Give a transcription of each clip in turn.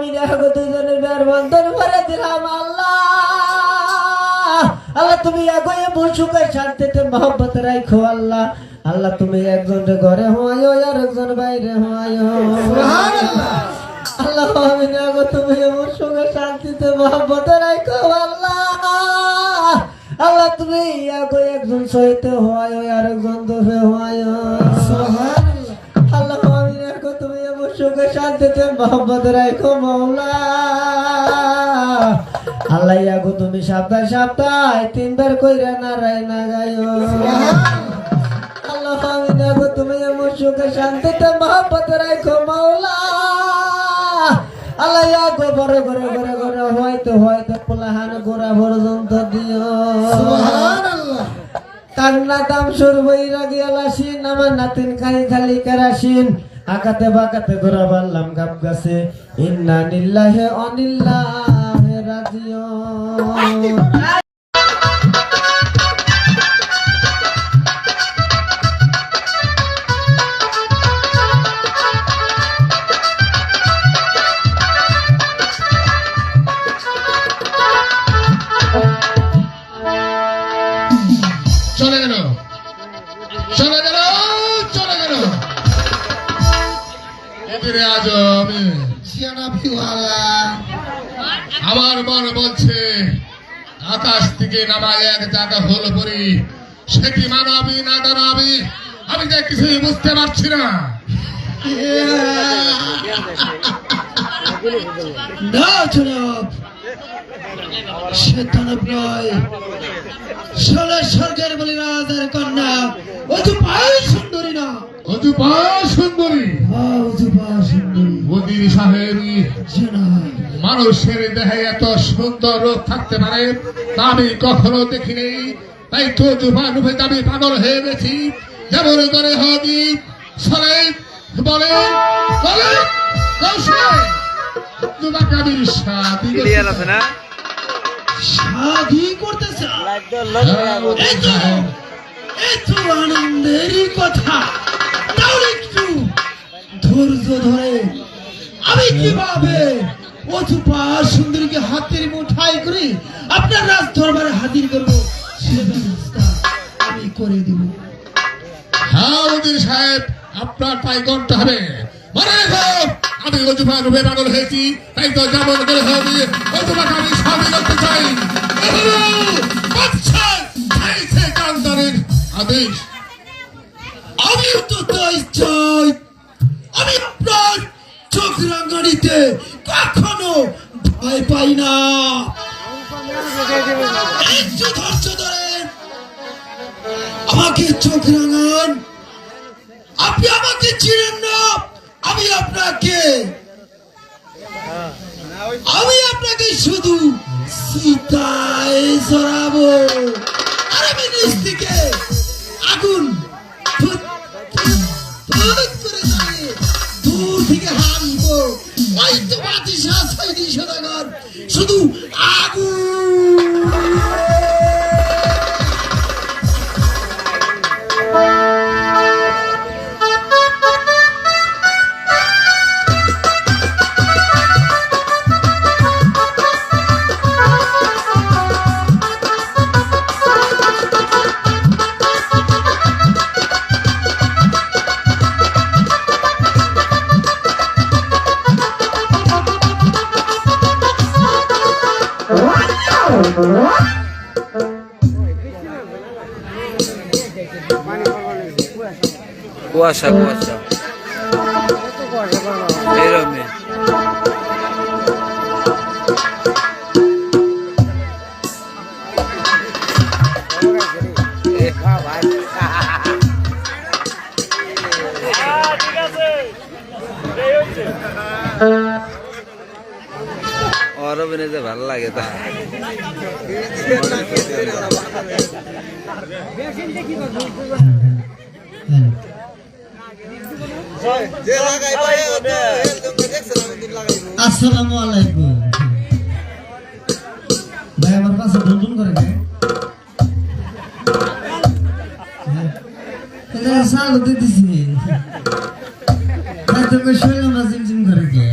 আমি দেখো দুজনের বিয়ার বন্ধন করে দিলাম আল্লাহ। আল্লাহ তুমি আগে সুখে শান্তিতে মহব্বত রাখো আল্লাহ। আল্লাহ তুমি একজন ঘরে হয় আর একজন বাইরে হয় আল্লাহ। আমি দেখো তুমি সুখে শান্তিতে মহব্বত রাখো আল্লাহ। আল্লাহ তুমি আগে একজন সহিতে হয় আর একজন দোষে হয় আল্লাহ। আমি দেখো তুমি সুখে শান্তিতে মহব্বত রাখো মৌলা। আল্লাহ ইয়াগো তুমি সপ্তাহে সপ্তাহে 3 বার কইরা নারায়ণ গায়ো আল্লাহ। আমি দেখো তুমি আমার সুখে শান্তিতে মহব্বত রাখো মাওলা। আল্লাহ ইয়াগো বড় করে করে করে হয়তো হয়তো পোলাহান গোড়া পর্যন্ত দিও সুবহানাল্লাহ। কান্না দাম সুরবই রাগি আলাসিন আমার নাতিন খালি খালি কেরাসিন আকাতে বাকাতে ঘোরা বাল্লাম গাব গাছে ইন্না লিল্লাহি ওয়া ইন্না রাজিউন। চলে গেল চলে গেল চলে গেল এদিকে আজ আমি আমার মন বলছে আকাশ থেকে নামায় এক জায়গা হল পরি সে কি মানবী না দানবী আমি যে কিছুই বুঝতে পারছি না। সে দানব নয়, স্বর্গের বলি রাজার কন্যা অজুপায় সুন্দরী না অজুপায় সুন্দরী অজুপায় সুন্দরী ওদিন সাহেবী মানুষের দেহে এত সুন্দর রূপ থাকতে পারে তা আমি কখনো দেখিনি। তাই তো জুবানুভে আমি পাগল হয়ে গেছি। যেমন করে হবি সরে বলে বলে তোমাকে আমি শাদি করতে এত আনন্দেরই কথা। তাহলে একটু ধৈর্য ধরে আমি কিভাবে অচুপা সুন্দরীকে হাতের মুঠাই করে আপনার রাজ দরবারে হাজির করবো সে ব্যবস্থা আমি করে দিব। হ্যাঁ উজির সাহেব আপনার তাই করতে হবে। মনে রেখো আমি অজুপা রূপে পাগল হয়েছি। তাই তো যেমন করে হবে অজুপাকে আমি স্বামী করতে চাই। আদেশ আমি তো তাই চাই। আমি আপনার চোখ রাঙানিতে কখনো ভয় পাই না। একটু ধৈর্য ধরেন, আমাকে চোখ রাঙান। আপনি আমাকে চিনেন না, আমি আপনাকে শুধু সীতায় জড়াবো আর আমি নিচ থেকে আগুন করে জ্বালিয়ে দূর থেকে হাসবো। ওই তো বাতিশা 6 সদাগর শুধু আগুন। কুয়াশা কুয়াশা এরকমই অরবিনে যে ভালো লাগে তা আসসালামু আলাইকুম ভাই। আমার পাশে ঢুনঢুন করে কে সাল দিতেছি তাই তো শৈল না জিমজিম করে কে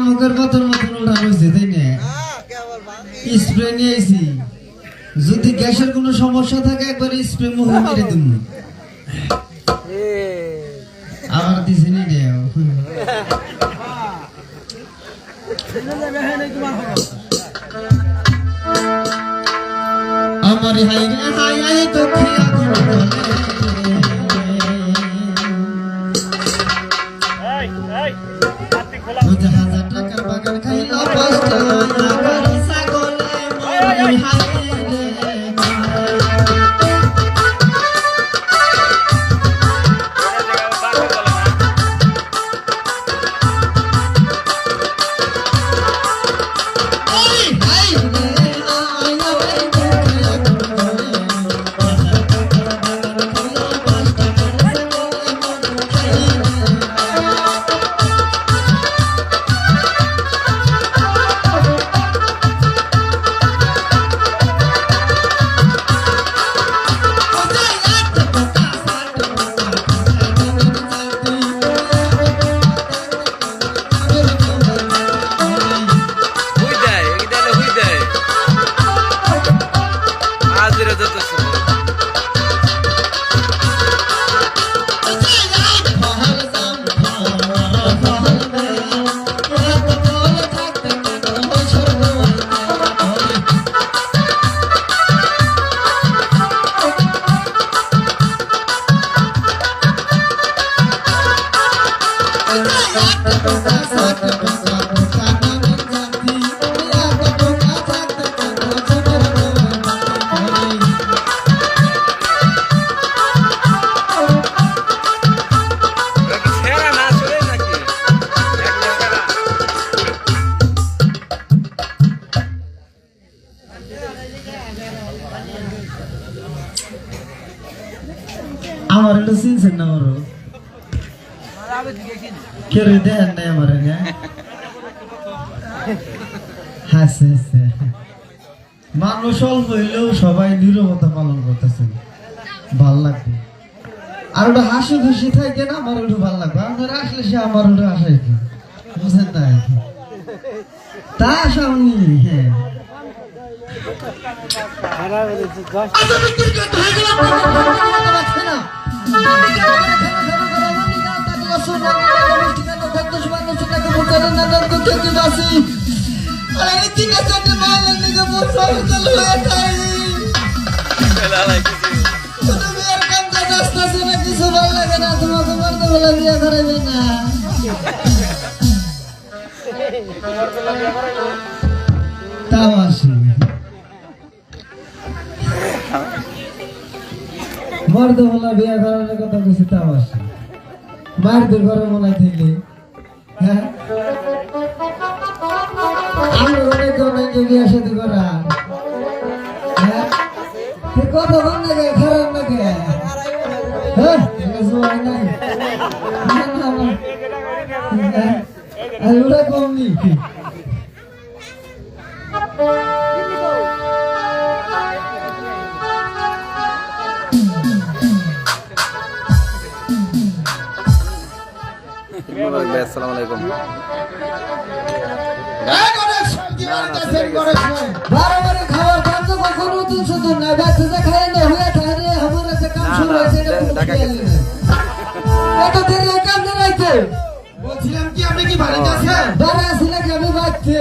শামুকের মতন মতন উড়ান হয়েছে তাই না স্প্রে নিয়ে আইছি যদি গ্যাসের কোনো সমস্যা থাকে একবার স্প্রে মুখে মেরে দিব আবার দিছি নি দেও আমার হাই রে হাই হাই তো খিয়া করে বলে 1000 টাকার বাগান খাইলো কষ্ট আমার ছাগলে মরি হাই রে হুই দেয় এগিয়ে হুই দেয় আজরে যত শুনো ছেড়া না ছড়ে নাকি একটা ছেড়া আমার একটু চিনছেন না আমারও কে রে দেন নাই আমার হাসে হাসে মানুষ অল্প হইলেও সবাই নীরবতা পালন করতেছে ভাল লাগবে আর ওটা হাসি খুশি থাকে না আমার ওটা ভাল লাগবে আপনারা আসলে সে আমার ওটা আশাই বুঝেন না তা আশা উনি হ্যাঁ লালাই কিছু কিছু ভালো লাগে না তোমাকে মারতে বলে বিয়ে করাবে না তাও আসি মর্দ বলা বিয়ে করার কথা কিছু তাও আসি মারতে ঘরে মনে থাকলে হ্যাঁ আমরা অনেক অনেক বিয়ে সাথে করা হ্যাঁ কথা বল না গে খারাপ না গে হ্যাঁ নাই আর ওরা কমনি আসসালামু আলাইকুম বারে খাবার দাম তো কখনো তুই শুধু না বাচ্চা খাই না হয়ে থাকে আমার একটা কাম শুরু হয়েছে এটা দেরি কাম না রাখতে বলছিলাম কি আপনি কি বাড়িতে আছেন? বারে আসি না কি আমি বাচ্চে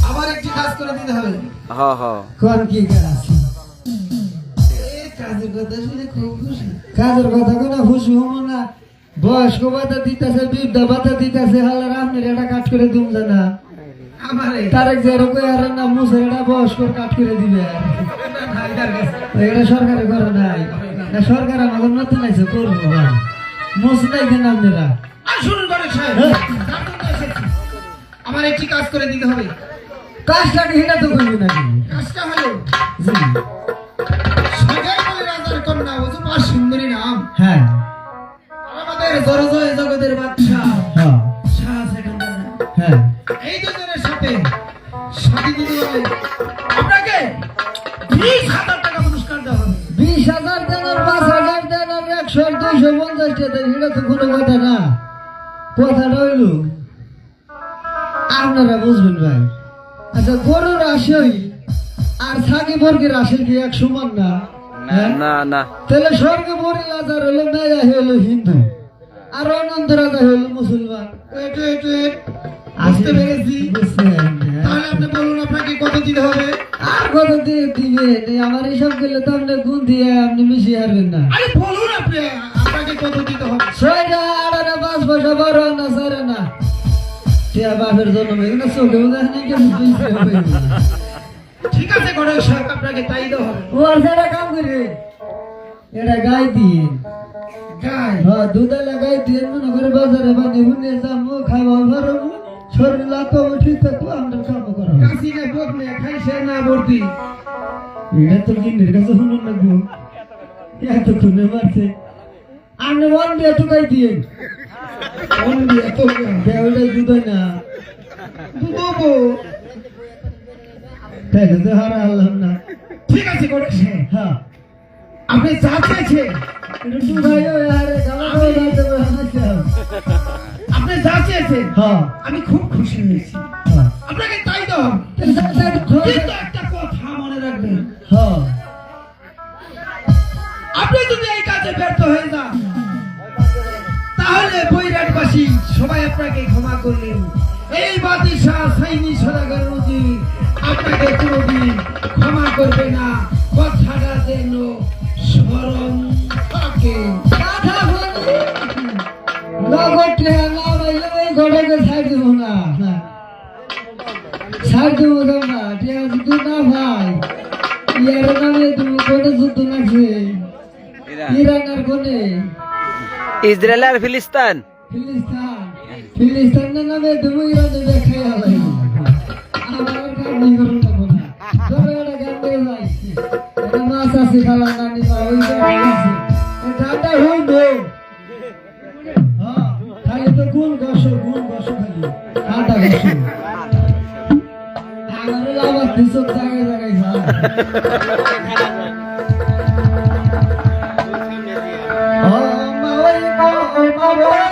আবার একটি কাজ করে দিতে হবে। হ্যাঁ হ্যাঁ কোন কি কাজ এই কাজের কথা শুনে খুব খুশি। কাজের কথা কোনো খুশি হবো না বয়স্ক ভাতা দিতেছে বৃদ্ধ ভাতা দিতেছে হালার আপনি এটা কাট করে দিন না আমারে তারেক যেরকম আর না মুসের এটা বয়স্ক কাট করে দিবে এটা সরকারে করে নাই না সরকার আমাদের নতুন আছে করবো মুস নাই কেন আপনারা আর শুনুন গণেশ সাহেব, আমার একটি কাজ করে দিতে হবে। কাজটাকে হিটা তো করবি নাকি কাজটা হলো জি সজাই বলে রাজার কন্যা অজুপা সুন্দরী নাম, হ্যাঁ আর আমাদের জরজয় জগতের বাদশা হ্যাঁ শাহ সেখানকার নাম। হ্যাঁ এই দুজনের সাথে শাদী দিতে হবে। আপনাকে 20,000 টাকা পুরস্কার দেওয়া হবে। 20,000 দেন আর 5,000 দেন আর 100 250 টাকা দেন এটা তো কোনো কথা না কথা রইল আপনারা বুঝবেন ভাই। আচ্ছা গরুর আসই আর থাকি বর্গের আসল কি এক সমান না? হ্যাঁ? না না তাহলে স্বর্গে বরি রাজার হলো মেয়া হলো হিন্দু আর অনন্ত রাজা হলো মুসলমান। বুঝতে পেরেছি। বুঝছেন? হ্যাঁ। তাহলে আপনি বলুন আপনাকে কত দিতে হবে? আর কত দিয়ে দিবেন? এই আমার এইসব গেলে তো আপনি গুণ দিয়ে আপনি মিশিয়ে হারবেন না। আরে বলুন আপনি আপনাকে কত দিতে হবে? 6টা 8টা 5 পয়সা বড় না সারে না টিয়া বাপের জন্য মেঘনা চোখে বোঝা নেই কেমন বুঝতে হবে। ঠিক আছে গণেশ সাহেব আপনাকে তাই দেওয়া হবে। ও আর সেটা কাম করে এটা গাই দিন। গাই হ্যাঁ দুধে লাগাই দিন মনে করে বাজারে বানিয়ে বুনে যাবো খাওয়া ভালো শরীর লাগতো ঠিক থাকবো আমরা কাম করা কাশি না বকলে খাইছে না বর্তি। এটা তো কিনের কাছে শুনুন লাগবো এত খুনে মারছে আপনি মন দিয়ে তো গাই দিন কোন দিয়ে তো দেওয়ালে দুধ হয় না দুধবো। তাই তো হারা আল্লাহ না। ঠিক আছে গণেশ সাহেব হ্যাঁ আপনি যা চাইছেন এটা দুধ হয় আরে গালা গালা যাইতে হবে। আপনি যা চেয়েছেন হ্যাঁ আমি খুব খুশি হয়েছি। হ্যাঁ আপনাকে তাই দেওয়া হবে। কিন্তু একটা কথা মনে রাখবেন, হ্যাঁ আপনি যদি এই কাজে ব্যর্থ হয়ে যান তাহলে বৈরাটবাসী সবাই আপনাকে ক্ষমা করলেন। এই বাদশাহ সাইনি সদাগর উজির আপনাকে কোনোদিন ক্ষমা করবে না। কথাটা যেন স্মরণ থাকে। কথা বলে নগদে না বাইলে এই ঘটকে ছাড় দেব না। ছাড় দেব না ঠিক আছে তুই না ভাই ইয়ার নামে তুমি কোনে যুদ্ধ লাগছে ইরান আর কোনে ইসরায়েল আর ফিলিস্তিন ফিলিস্তান নামে তুমি ইরানে দেখাই আলাই আমার আর কাম নেই করো না কোনা তবে এটা গান দিয়ে যাই এটা মাছ আছে খালা নানি মা ওই আছে এটা হইল হ্যাঁ খালি তো গুণ গসো খালি আটা গসো আমার আবার দিছো জায়গায় জায়গায় যায় ও মা ওই মা ওই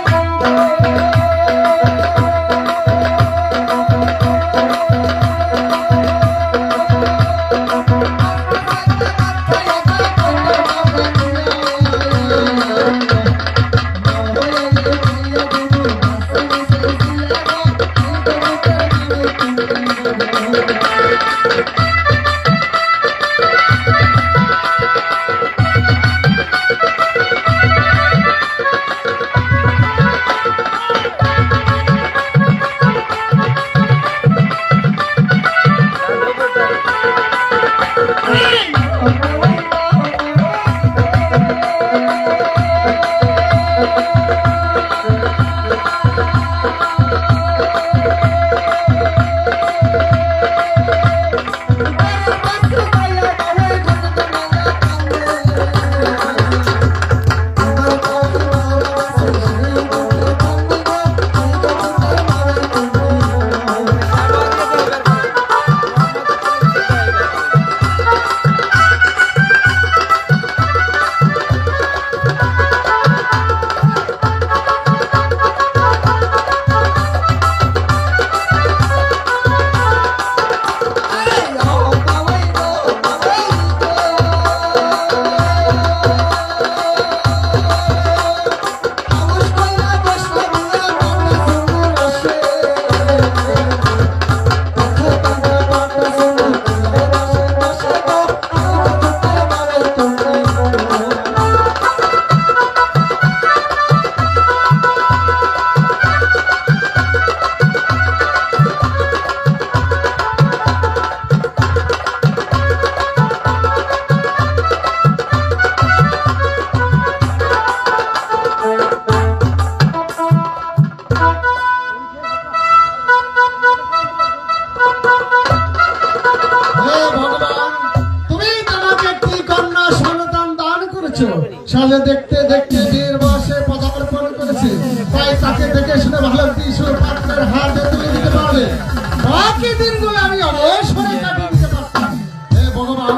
সালে দেখতে দেখতে বিয়ের বয়সে পদার্পণ করেছে, তাই তাকে দেখে শুনে ভালো কিছু পাত্রের হাতে তুলে দিতে পারবে। বাকি দিনগুলো আমি অবসরে কাটিয়ে দিতে পারতাম। হে ভগবান,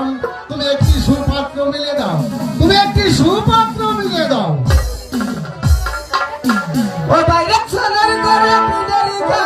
তুমি একটি সুপাত্র মিলিয়ে দাও, তুমি একটি সুপাত্র মিলিয়ে দাও। ও বাইরে চলার করে পিদারি খা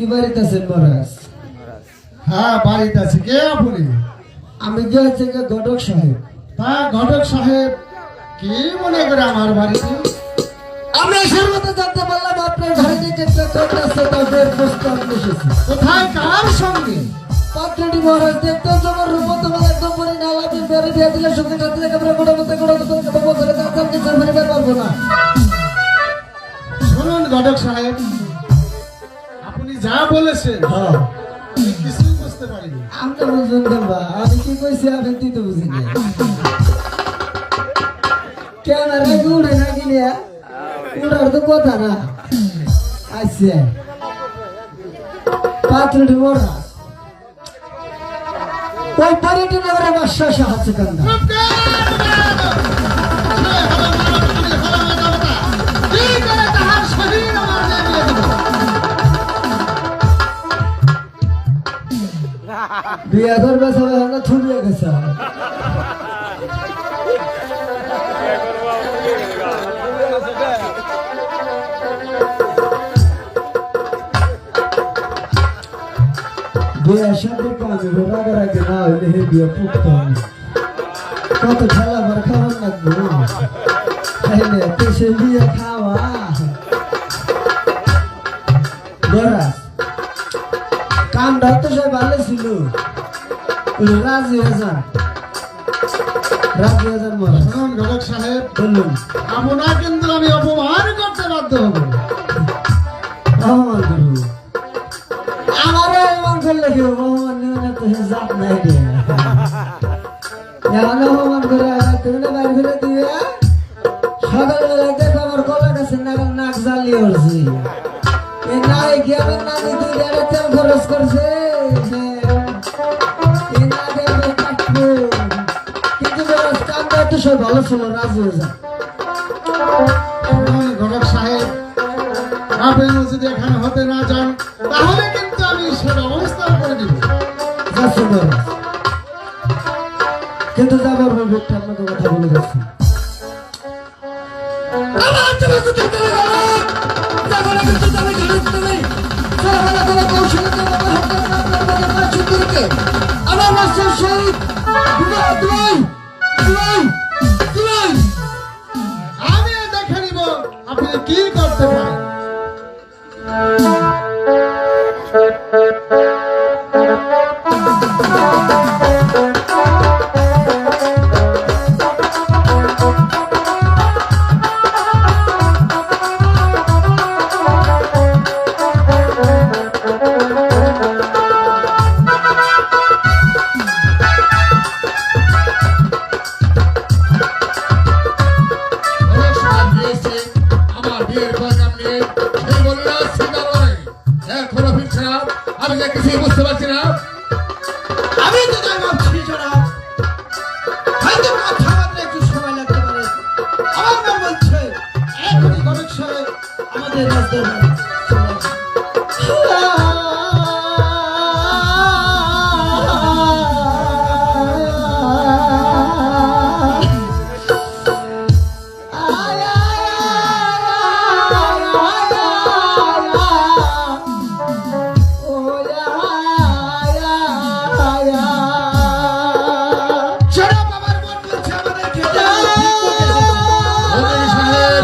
কি বাড়িতে আছেন মহারাজ? হ্যাঁ বাড়িতে আছে। কে আপনি? আমি গিয়েছি ঘটক সাহেব। তা ঘটক সাহেব কি মনে করে আমার বাড়িতে? আমরা সর্বদা জানতে পারলাম আপনার বাড়িতে যে একটা আছে তাদের প্রস্তাব এসেছে। কোথায় কার সঙ্গে? পাত্রটি মহারাজ দেখতে যখন রূপতমাল একদম পরি না লাগবে বেড়ে বিয়ে দিলে সঙ্গে সাথে থেকে আমরা কোনো মতে করে তাকে সামনে বের পারবো না। শুনুন ঘটক সাহেব, আপনি যা বলেছেন হ্যাঁ আমি কিছুই বুঝতে পারিনি। আমরা বুঝবেন কেমবা? আমি কি কইছি আপনি তুই তো বুঝি না। ক্যামেরা উড়ে না কিনে উড়ার তো কথা না। আচ্ছা পাত্রটি মহারাজ ওই বাড়িটি নগরে বাদশাহ সাহায্য কান্দা কি করে তাহার শরীর আমার দিয়ে দেব? বিয়ে করবে সবাই আমরা থুবিয়ে গেছে। বিয়ে সাথে পাবে রাগারাগি না হইলে হে বিয়ে পুক্ত হবে। কত খেলা বার খাওয়ার লাগবে তাইলে সে বিয়ে খাওয়া মহারাজ কামটা তো সব ভালো ছিল। রাজি হয়ে যান, রাজি হয়ে যান মহারাজ। শুনুন ঘটক সাহেব, বলুন আপনার কিন্তু আমি অপমান করতে বাধ্য হব। অপমান করবো? আমারও অপমান করলে কি অপমান নেবে না তো সে জাত নাই রে। এখন অপমান করে তুমি না বাইরে ফেলে দিবে। সকালবেলা দেখো আমার গলা কাছে নাক জ্বালিয়ে উঠছি। এই নাই কি আমার নানি দুই গাড়ি তেল খরচ করছে এই না দেখবে কাটবো। কিন্তু কামটা তো সব ভালো ছিল, রাজি হয়ে যায়। শুনুন ঘটক সাহেব, আপনি যদি এখানে হতে না চান তাহলে কিন্তু আমি সেটা অবস্থান করে দিব। যাচ্ছি মহারাজ, কিন্তু যাবার ব্যক্তি আপনাকে কথা বলে যাচ্ছি। আমি দেখে নিব আপনি কি করতে পারেন। অনেক সময় দিয়েছে আমার বিয়ের প্রোগ্রাম নিয়ে, সে বলল স্বীকার করে এখনো ফিরছে না। আমি যে কিছুই বুঝতে পারছি না। আমি তো তাই ভাবছি জনাব, হয়তো কথা বলতে একটু সময় লাগতে পারে। আমার মন বলছে এখনই ঘটক সাহেব আমাদের রাজদরবারে চলে আসুন। জনাব, আমার মন বলছে আমাদের খেতে ঠিক করতে হবে। মন্ত্রী সাহেব,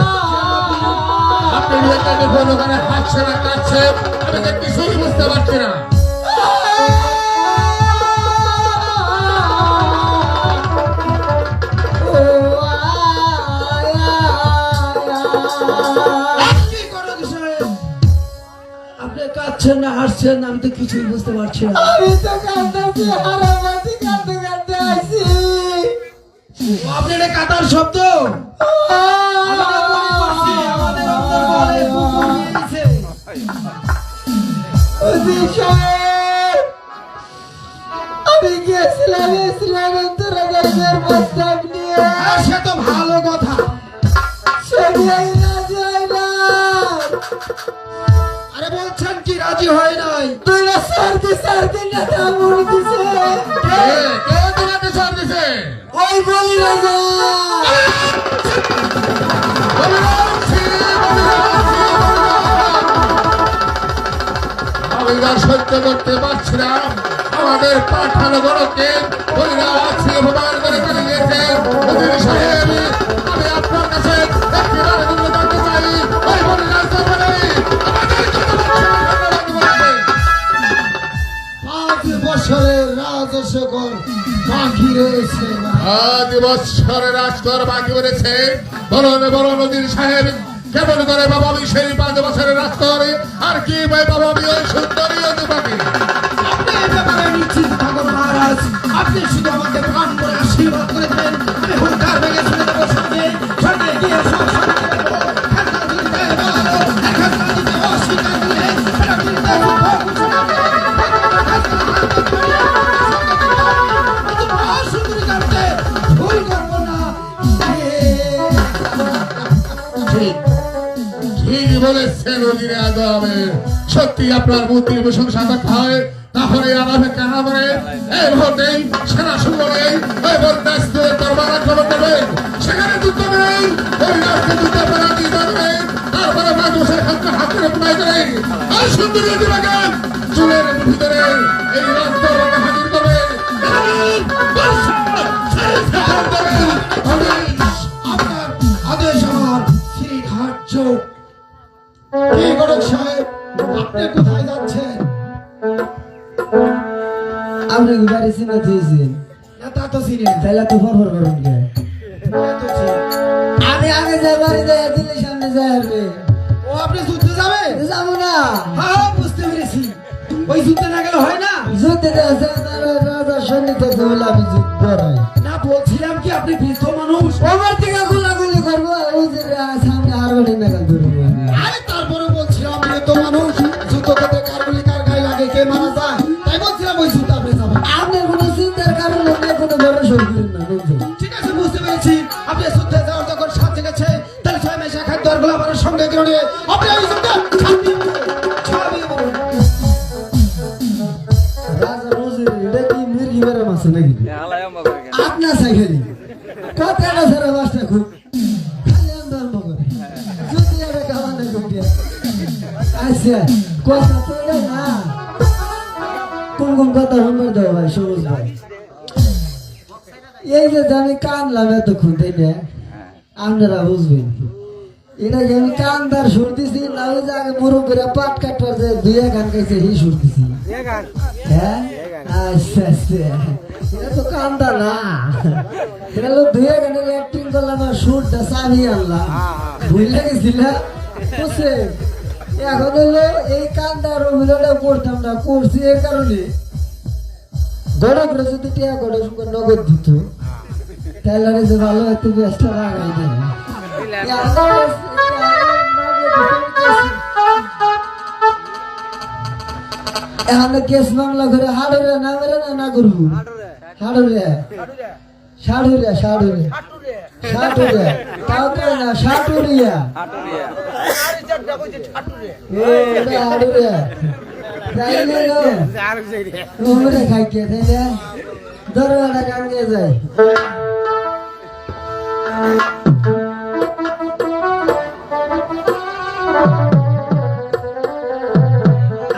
আপনি বিয়েটা দেখুন ওখানে হাসছে না কাঁদছে, আমি যে কিছুই বুঝতে পারছি না। আপনি ঘটক সাহেব, আপনি কাঁদছেন না হাসছেন না, আমি তো কিছুই বুঝতে পারছি না। আমি তো কান্দাছি, হারামাতি কান্দে কান্দে আইছি। আপনি এটা কাতার শব্দ আমরা মনে করছি আমাদের অন্তর্মহলে কুকুর নিয়ে নিছে। ওসি সাহেব, আমি গিয়েছিলাম ইসলামের প্রস্তাব নিয়ে। আর সে তো ভালো কথা। সে বিয়েই রাজি হয় না। আরে বলছেন কি রাজি হয় নাই? তুই না সারদি না দামুড় দিছে। কে তোমাকে ছাড় দিছে? ওই বলি রাজা। আমি আর সহ্য করতে পারছি না। আমাদের পাঠানো গণকে ওইরা আছে অপমান করে চলে গিয়েছে। উজির সাহেব, আমি আপনার কাছে একটি বারের জন্য জানতে চাই, ওই বলিরাজ দরবারে আমাদের কত বছর ধরে পাঁচ বছরের রাজসকল বাকি রয়েছে না। আজ বৎসরের রাজকর বাকি রয়েছে। বলুন বলুন উজির সাহেব, কেমন করে বাবা আমি সেই 5 বছরের রাজকর, আর কি ভাই বাবা আমি ওই সুন্দরী যুবতী? আপনি এই ব্যাপারে নিশ্চিত থাকুন মহারাজ, আপনি শুধু আমাকে প্রাণ করে আশীর্বাদ করে দেন, আমি হুঙ্কার ভেঙে শুনে দেবো সঙ্গে সঙ্গে গিয়ে সব সামনে দেবো। খেলনা যদি দেয় ভালো, খেলনা যদি অস্বীকার দিলে সেটা কিন্তু ভুল করবো না। ঠিক ঠিক বলেছেন উজির আজমের, সত্যি আপনার বুদ্ধির প্রশংসা করতে হয়। তাহলে আমাকে কেন করে এই মুহূর্তে সেনা সুন্দরে ওই বরদাস্তের দরবার আক্রমণ করবে, সেখানে যুদ্ধ নেই, ওই রাস্তে যুদ্ধ করা দিয়ে যাবে। তারপরে মানুষের হাতে হাতের উপনায় করে আর সুন্দরী দিবাকে চুলের ভিতরে এই রাস্তার হাজির করবে। আপনার আদেশ আমার শ্রীঘাট্য। কি গণক সাহেব, আপনি কোথায় যাচ্ছেন? আপনি কি বাড়ি চিনে দিয়েছেন? না তা তো চিনি না। তাহলে তো ফরফর করুন কে? তা তো চিনি। আমি আগে যাই বাড়ি যাই দিলে সামনে যাই আসবে। ও আপনি যুদ্ধে যাবে? যাবো না। হ্যাঁ বুঝতে পেরেছি, ওই যুদ্ধে না গেলে হয় না। যুদ্ধে রাজা সৈনিক বলে আমি যুদ্ধ নাই। না বলছিলাম কি আপনি বৃদ্ধ মানুষ, ওভার থেকে গোলাগুলি করবো, ওই যে সামনে আর বাড়ি নাগাল ধরবো। আরে তারপরে বলছিলাম আপনি তো মানুষ, যুদ্ধ করতে কার গুলি কার গায়ে লাগে, কে মারা যায়, তাই বলছিলাম ওই যুদ্ধ আপনি যাবেন। আপনার কোনো চিন্তার কারণ নেই, কোনো ভরসা করেন না বুঝছেন? ঠিক আছে বুঝতে পেরেছি। আপনি যুদ্ধে যাওয়ার যখন সাথে গেছে, তাহলে 6 মাসে খাদ্য আর গোলাবারের সঙ্গে গেলে আপনি ওই যুদ্ধে ছাপিয়ে বলুন। রাজা বুঝেন, এটা কি মির্গি বেড়াম আছে নাকি? আলাই আম্মা করে গেছে। আপনার সাইকেলি কথাটা সারা বাসটা খুব খালি আন্দোলন করে যদি এটা কামানে করতে আচ্ছা কথা তো এটা না। কোন কোন কথা শুনবে দেবো ভাই, সবুজ ভাই? এই যে আমি কানলাম এতক্ষণ, তাই না? আপনারা বুঝবেন এটা যে আমি কান্দার সুর দিছি না, ওই যে আগে মুরব্বীরা পাট কাটবার যে 2 গান গাইছে এই সুর দিছি। হ্যাঁ আচ্ছা আচ্ছা, এটা তো কান্দা না, এটা হলো 2 গানের অ্যাক্টিং করলাম আর সুরটা চালিয়ে আনলাম, ভুলে গেছিলাম বুঝছে? এখন হলো এই কান্দার অভিনয়টা করতাম না, করছি এর কারণে গড়ে যদি টিয়া গড়ে নগদ দিত তাহলে যে ভালো হয়তো ব্যস্তা লাগাই দেয়। এখন কেস মামলা করে হাড়ুরে না মেরে না করবো, হাড়ুরে সাড়ুরে সাড়ুরে সাড়ুরে তাও করে না সাটুরিয়া হাড়ুরে তাই খাইকে তাই না দরবারটা কান দিয়ে যায়।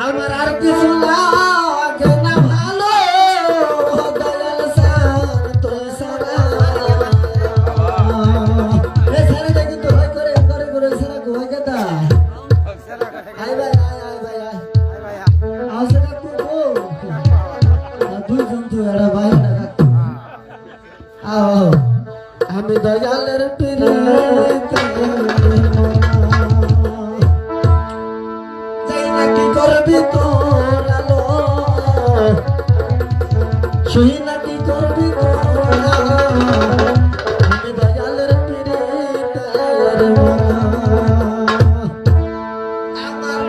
আমার আর কিছু লাগে না ভালো, দয়াল সান তো সারা এ সারাটা কিন্তু হয় করে করে করে সারা গোয় কেতা আই ভাই আই ভাই আই আসলে কুকু দুই জন্তু এরা ভাই না কাকু আও আমি দয়ালের পিরিতে কি করবি তোর আলো সহিনা কি করবি তোর আলো আমি দয়ালের পিরিতের আমার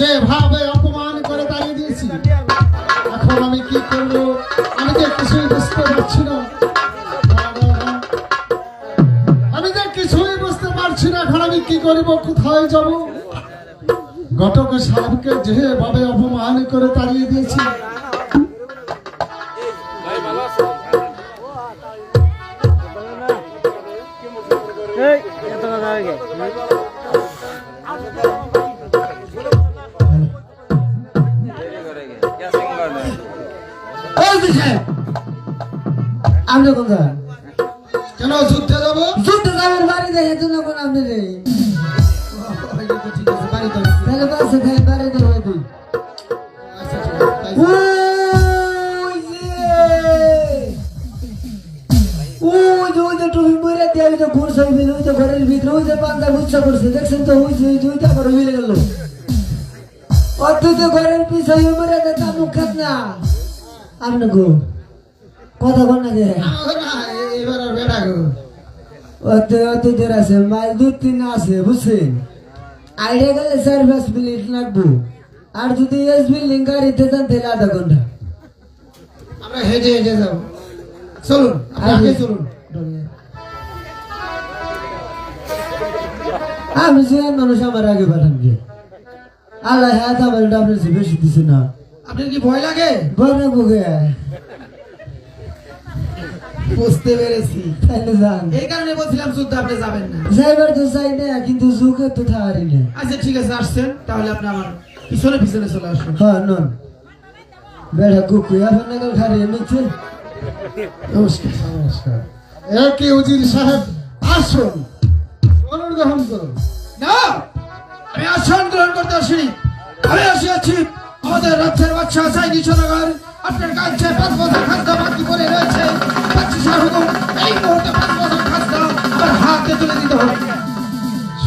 যেভাবে অপমান করে তাড়িয়ে দিয়েছি, এখন আমি কি করবো আমি তো কিছুই বুঝতে পারছি না। আমি তো কিছুই বুঝতে পারছি না, এখন আমি কি করিব, কোথায় যাব? ঘটক সাহেবকে যেভাবে অপমান করে তাড়িয়ে দিয়েছি, আপনি কোথায়? কেন যুদ্ধে যাবো? যুদ্ধে যাবেন বাড়ি দেখে তো না কোন আপনি রে। ঠিক আছে, বাড়িতে তাহলে বাসে খাই বাড়িতে হয়তো। ওই যে টুপি মরে দিয়ে ওই যে ঘুরছে ওই যে ঘরের ভিতরে ওই যে পান্তা গুচ্ছা করছে দেখছেন তো ওই যে ওইটা করে মিলে গেল। অদ্ভুত ঘরের পিছনে মরে যেতে মুখ খাত না আপনি গো কথা বল না যে এবার আর বেড়া গো। অদ্ভুতের আছে মাছ 2-3 আছে বুঝছেন। আইডিয়া গেলে 4-5 মিনিট লাগবো, আর যদি এস বিল্ডিং গাড়িতে যান তাহলে আধা ঘন্টা। আমরা হেঁটে হেঁটে যাবো, চলুন আপনি আগে চলুন। আমি যে মানুষ আমার আগে পাঠান গিয়ে আল্লাহ হাত আমার আপনার চেয়ে বেশি দিছে না। আপনার কি ভয় লাগে? বলে বুকে বুঝতে পেরেছি, তাইলে যান। এই কারণে বলছিলাম যুদ্ধে আপনি যাবেন না। যাইবার তো চাই না, কিন্তু যুগে তো থাকারি না। আচ্ছা ঠিক আছে, আসছেন তাহলে আপনি আমার পিছনে পিছনে চলে আসুন। হ্যাঁ নন বেড়া কুকু আপনাকে খারিয়ে নিচ্ছে। নমস্কার। নমস্কার। কি উজির সাহেব, আসুন, অনুগ্রহণ করুন। না, আমি আসন গ্রহণ করতে আসিনি, আমি আসিয়াছি আমাদের রাজ্যের বাদশাহ সাইনি সদাগর আপনার কাছে 5 বছর খাদ্য বাকি পড়ে রয়েছে। বাদশাহ হুকুম এই মুহূর্তে 5 বছর খাদ্য আমার হাতে তুলে দিতে হবে।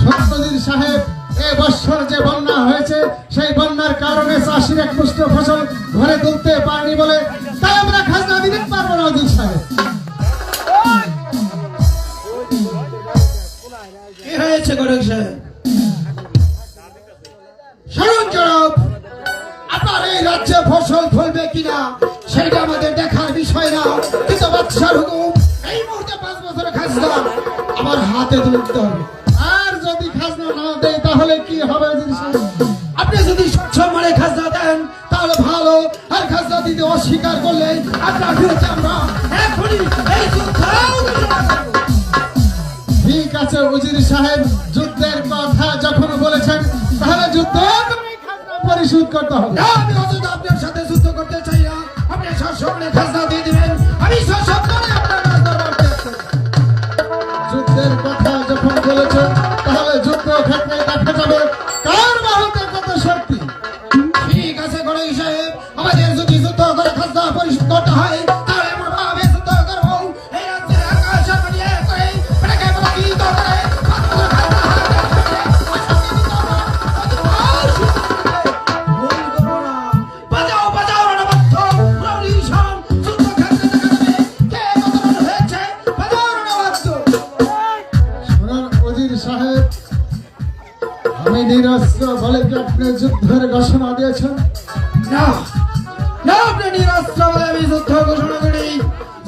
সত্যজিৎ সাহেব, এ বছর যে বন্যা হয়েছে সেই বন্যার কারণে চাষির এক মুষ্ট ফসল ঘরে তুলতে পারেনি বলে তাই আমরা খাজনা দিতে পারবো না উজির সাহেব। কি হয়েছে গরক সাহেব? শুনুন জনাব, আপনার এই রাজ্যে ফসল ফলবে কিনা সেটা আমাদের দেখার বিষয় না, কিন্তু বাদশার হুকুম এই মুহূর্তে 5 বছর খাজনা আমার হাতে তুলে দিতে হবে। আর যদি খাজনা না দেয় তাহলে কি হবে উজির সাহেব? আপনি যদি স্বচ্ছ মানে খাজনা দেন তাহলে ভালো, আর খাজনা দিতে অস্বীকার করলে আপনার বিরুদ্ধে আমরা এখনই এই যুদ্ধ ঘোষণা করব। ঠিক আছে উজির সাহেব, যুদ্ধের কথা যখন বলেছেন তাহলে যুদ্ধ করে খাজনা পরিশোধ করতে হবে। না, আমি অযথা আপনার সাথে যুদ্ধ করতে চাই না। আপনি সশস্ত্রে খাজনা দিয়ে দিবেন, আমি সশস্ত্রে আপনার রাজদরবার ত্যাগ করব। যুদ্ধের কথা যখন বলেছেন তাহলে যুদ্ধ ক্ষেত্রে দেখা যাবে কার বাহুতে কত শক্তি। ঠিক আছে গড়াই সাহেব, আমাদের যদি যুদ্ধ করে খাজনা পরিশোধ করতে হয় তাহলে আমরা ভাবে যুদ্ধ করব। এই রাজ্যের আকাশ আপনি এক করে এটাকে প্রতিহিত করে বাজাও বাজাও রণবদ্ধ প্রবলি সব যুদ্ধ ক্ষেত্রে দেখা যাবে কে কত রণ হয়েছে। বাজাও রণবদ্ধ। শুনুন উজির সাহেব, আমি নিরস্ত্র বলে কি আপনি যুদ্ধের ঘোষণা দিয়েছেন? না না, আপনি নিরস্ত্র বলে আমি যুদ্ধ ঘোষণা করি।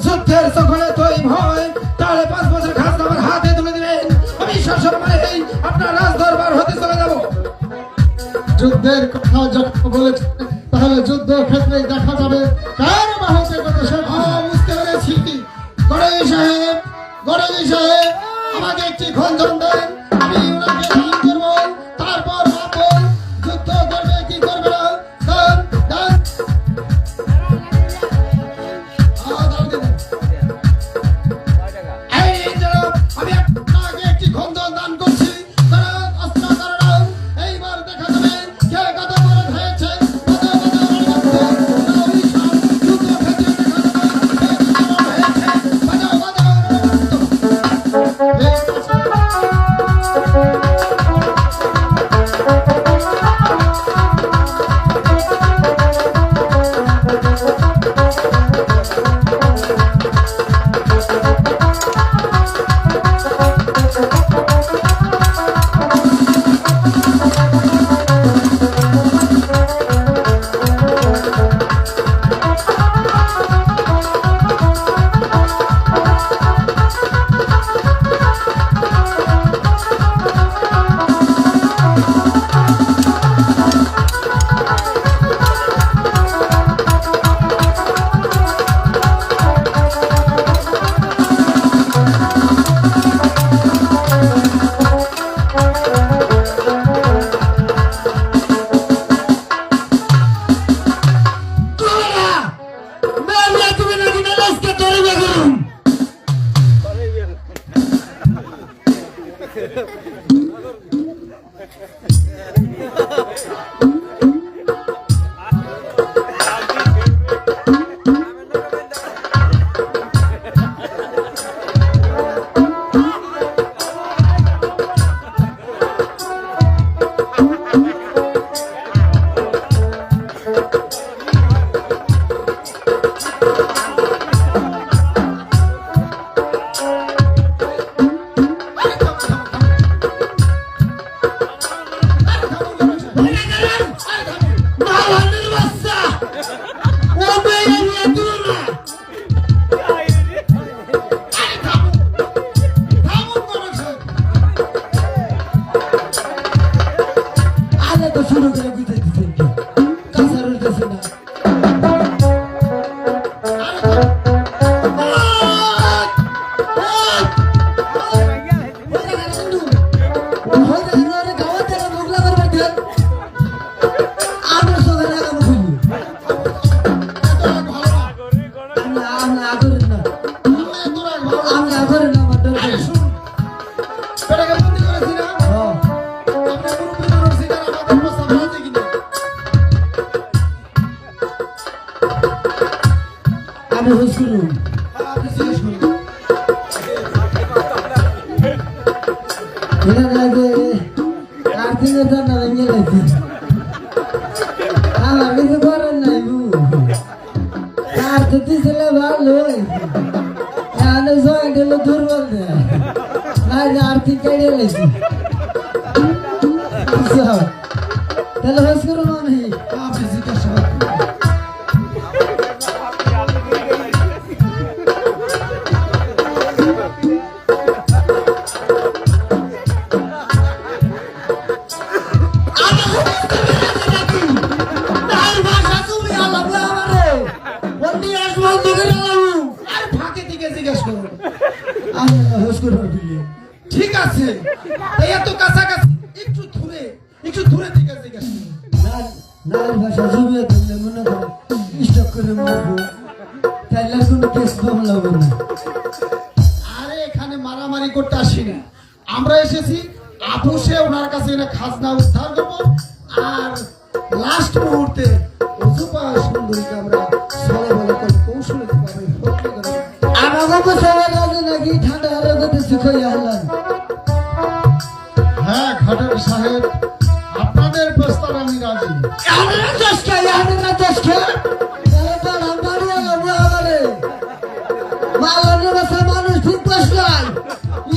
যুদ্ধের সকলে তৈরি হয় তাহলে 5 বছর খাজনা আমার হাতে তুলে দিবেন, আমি সসম্মানে আপনার রাজ দরবার হতে চলে যাব। যুদ্ধের কথা যখন বলেছেন তাহলে যুদ্ধ ক্ষেত্রে দেখা যাবে কার বাহুতে কত শক্তি। বুঝতে পেরেছি। গড়াই সাহেব, গড়াই সাহেব, আমাকে একটি খঞ্জন দেন, আমি ওনাকে দান করবো, তারপর ভাববো যুদ্ধ করবে কি করবে না। দান দান দান দিন। এই জনাব, আমি আপনাকে একটি খঞ্জন দান করছি, তারা অস্ত্র কারণ এইবার দেখা যাবে কে কত বড় হয়েছে। কত কত রণবদ্ধ প্রবলি সব যুদ্ধ ক্ষেত্রে দেখা যাবে কে কত বড় হয়েছে। বাজাও বাজাও রণবদ্ধ। ঠিক আছে। গুজে দিচ্ছেন কি কাঁচা রুলতেছে না বেটাকে বন্দি করেছি না আমরা মুরব্বি ধরেছি না আমাদের প্রস্তাব আছে কিনা আমি হুশ করুন আপনি জিজ্ঞেস করুন এটা লাগে আর দিনের জন্য ভেঙে গেছে আমার কিছু করার নাই বু আর তো দিছিলে ভালোই তাহলে জয়েন্ট হলো দুর্বল দেয় না যে আর্থিক কেড়ে গেছি তাহলে হুশ করুন আমি আপনি জিজ্ঞাসা করুন আরে ফাঁকে থেকে জিজ্ঞেস করুন আমি হুশ করুন ঠিক আছে এই এত কাছাকাছি একটু দূরে থেকে জিজ্ঞেস করুন নারী ভাষা জমিয়ে ধরলে মনে করো স্টক করে মারবো তাইলে কোনো কেস মামলা হবে না আরে এখানে মারামারি করতে আসি না আমরা এসেছি আপুসে ওনার কাছে এনে খাজনা উদ্ধার করবো আর লাস্ট মুহূর্তে অজুপা সুন্দরীকে আমরা সলে বলে করে কৌশলে পাবে আমাকে সবার লাগে নাকি ঠান্ডা হারে করতে শিখাই আহলান হ্যাঁ ঘটক সাহেব আপনাদের প্রস্তাব আমি রাজি আমরা দশটা আমরা দশটা তাহলে পাড়া বাড়ি আলাবো আমারে মালানের বাসা মানুষ ঠিক বসলাই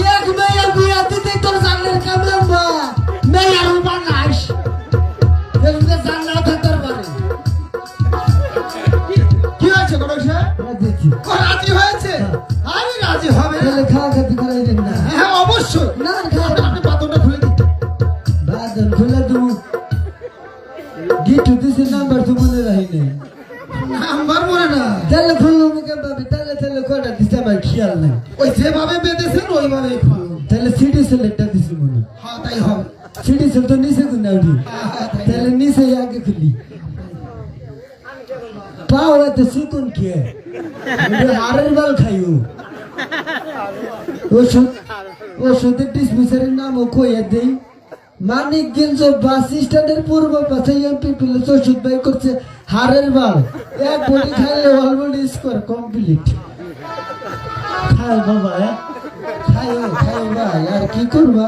এক মেয়ে বিয়া দিতে তোর জানলের কামলাম বা মেয়ের উপার নাইস এগুলো জানলা থাকার মানে কি হয়েছে ঘটক সাহেব দেখছি ও রাজি হয়েছে আমি রাজি হবে তাহলে খাওয়া খেতে করাই দেন না হ্যাঁ অবশ্যই না খাওয়া আপনি পাতনটা খুলে দিন বাদন খুলে দেবো গিটু দিছে নাম্বার তো মনে রাখি নেই নাম্বার মনে না তাহলে খুললো মুখে পাবি তাহলে কটা দিছে আমার খেয়াল নাই ওই যেভাবে বেঁধেছেন ওইভাবেই খুলুন তাহলে সিডি সেলেক্টটা দিছি মনে হ্যাঁ তাই হবে সিডি সেল তো নিচে গুনা উঠি তাহলে নিচে আগে খুলি পাও এত চিকন কে হারের বাল খাইও ওষুধের ডিসমিসারের নামও কইয়া দেই মানিকগঞ্জ বাস স্ট্যান্ডের পূর্ব পাশে এমপি প্লেস ওষুধ বাই করছে হারের বাল এক বডি খাইলে অলরেডি স্কোর কমপ্লিট খাই বাবা খাইও ভাই আর কি করবা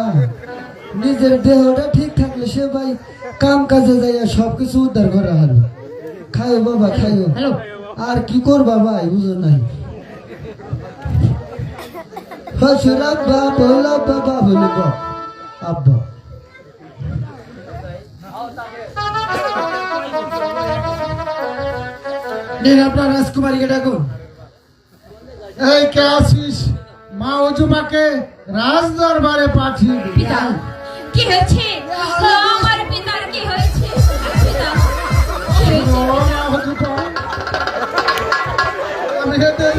নিজের দেহটা ঠিক থাকলে সে ভাই কাম কাজে যাইয়া সবকিছু উদ্ধার করা হলো খাইও বাবা খাইও আর কি করবা ভাই বুঝো নাই হসুর আব্বা বলা বাবা বলে বাপ আব্বা নেন আপনার রাজকুমারীকে ডাকুন এই কে আছিস মা অজুমাকে রাজ দরবারে পাঠিয়ে দিবি। পিতা কি হয়েছে আমার পিতার কি হয়েছে পিতা কি হয়েছে ও মা অজুমা, আমি এদের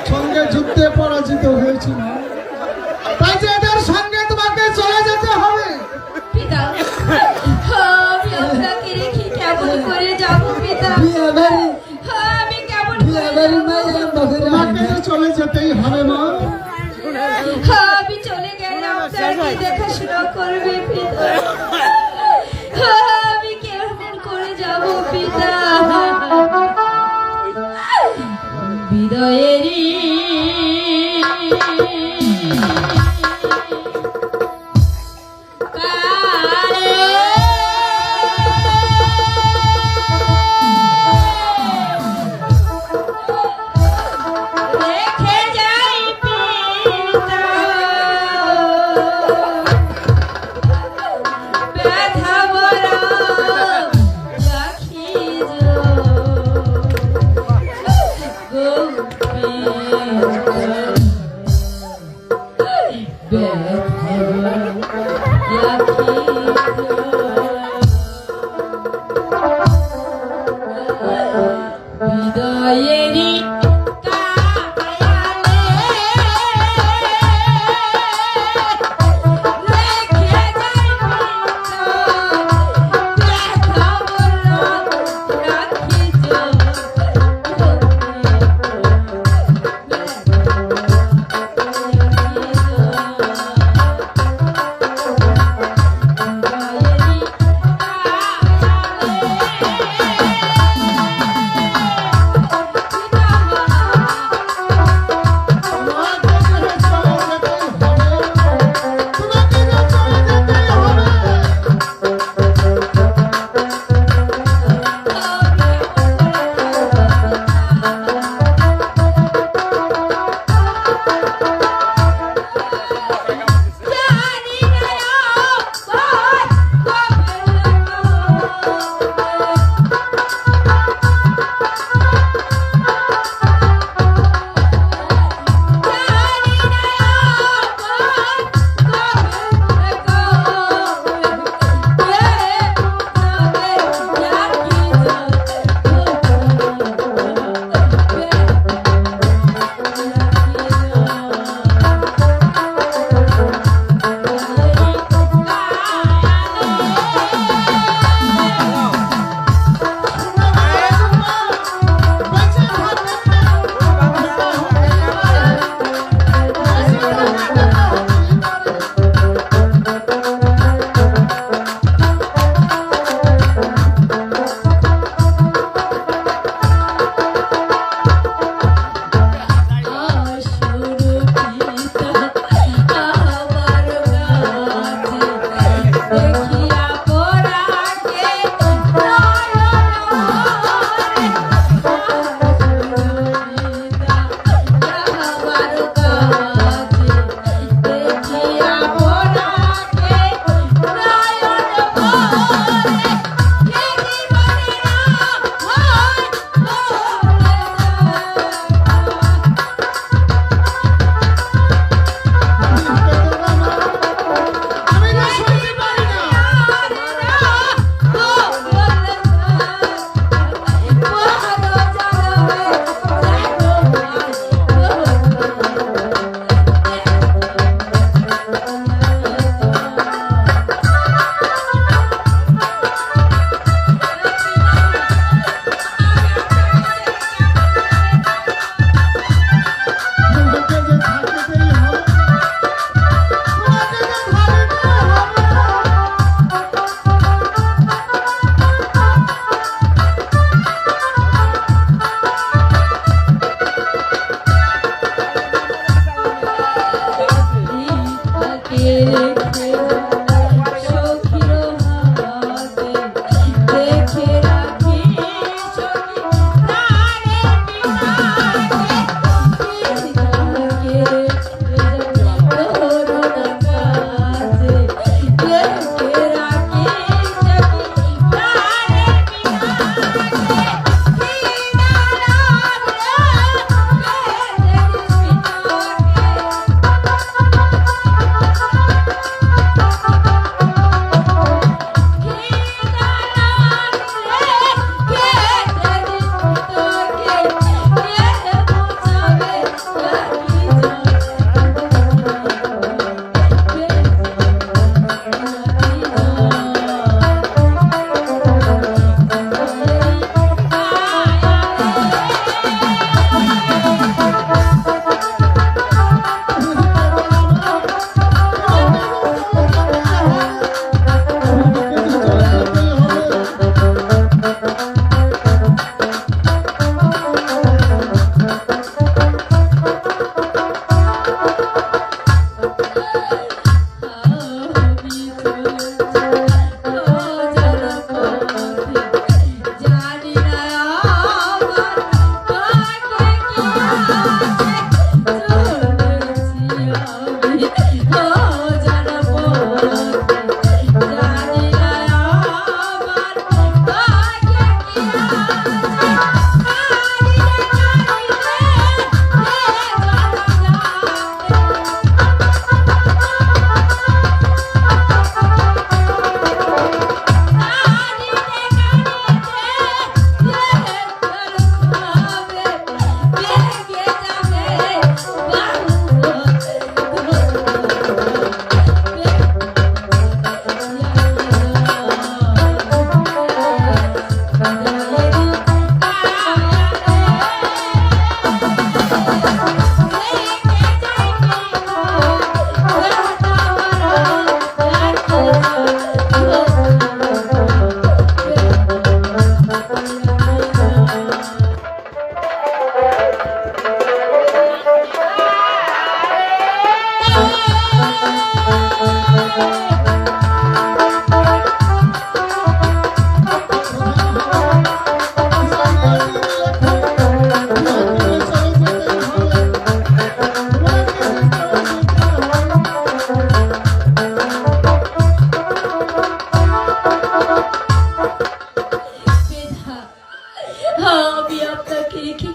সঙ্গে যুদ্ধে পরাজিত হয়েছি না তাই যে এদের সঙ্গে তোমাকে চলে যেতে হবে পিতা আমি আপনাকে রেখে কেমন করে যাব পিতা বিয়া বাড়ি আমি কেমন বিয়া করে বাড়ি যাব? মাইয়া বাপের তোমাকে তো চলে যেতেই হবে মা আমি চলে গেলে আপনার কি দেখাশোনা করবে পিতা আমি কেমন করে যাব পিতা বিদায়েরই রেখে যাই পিতা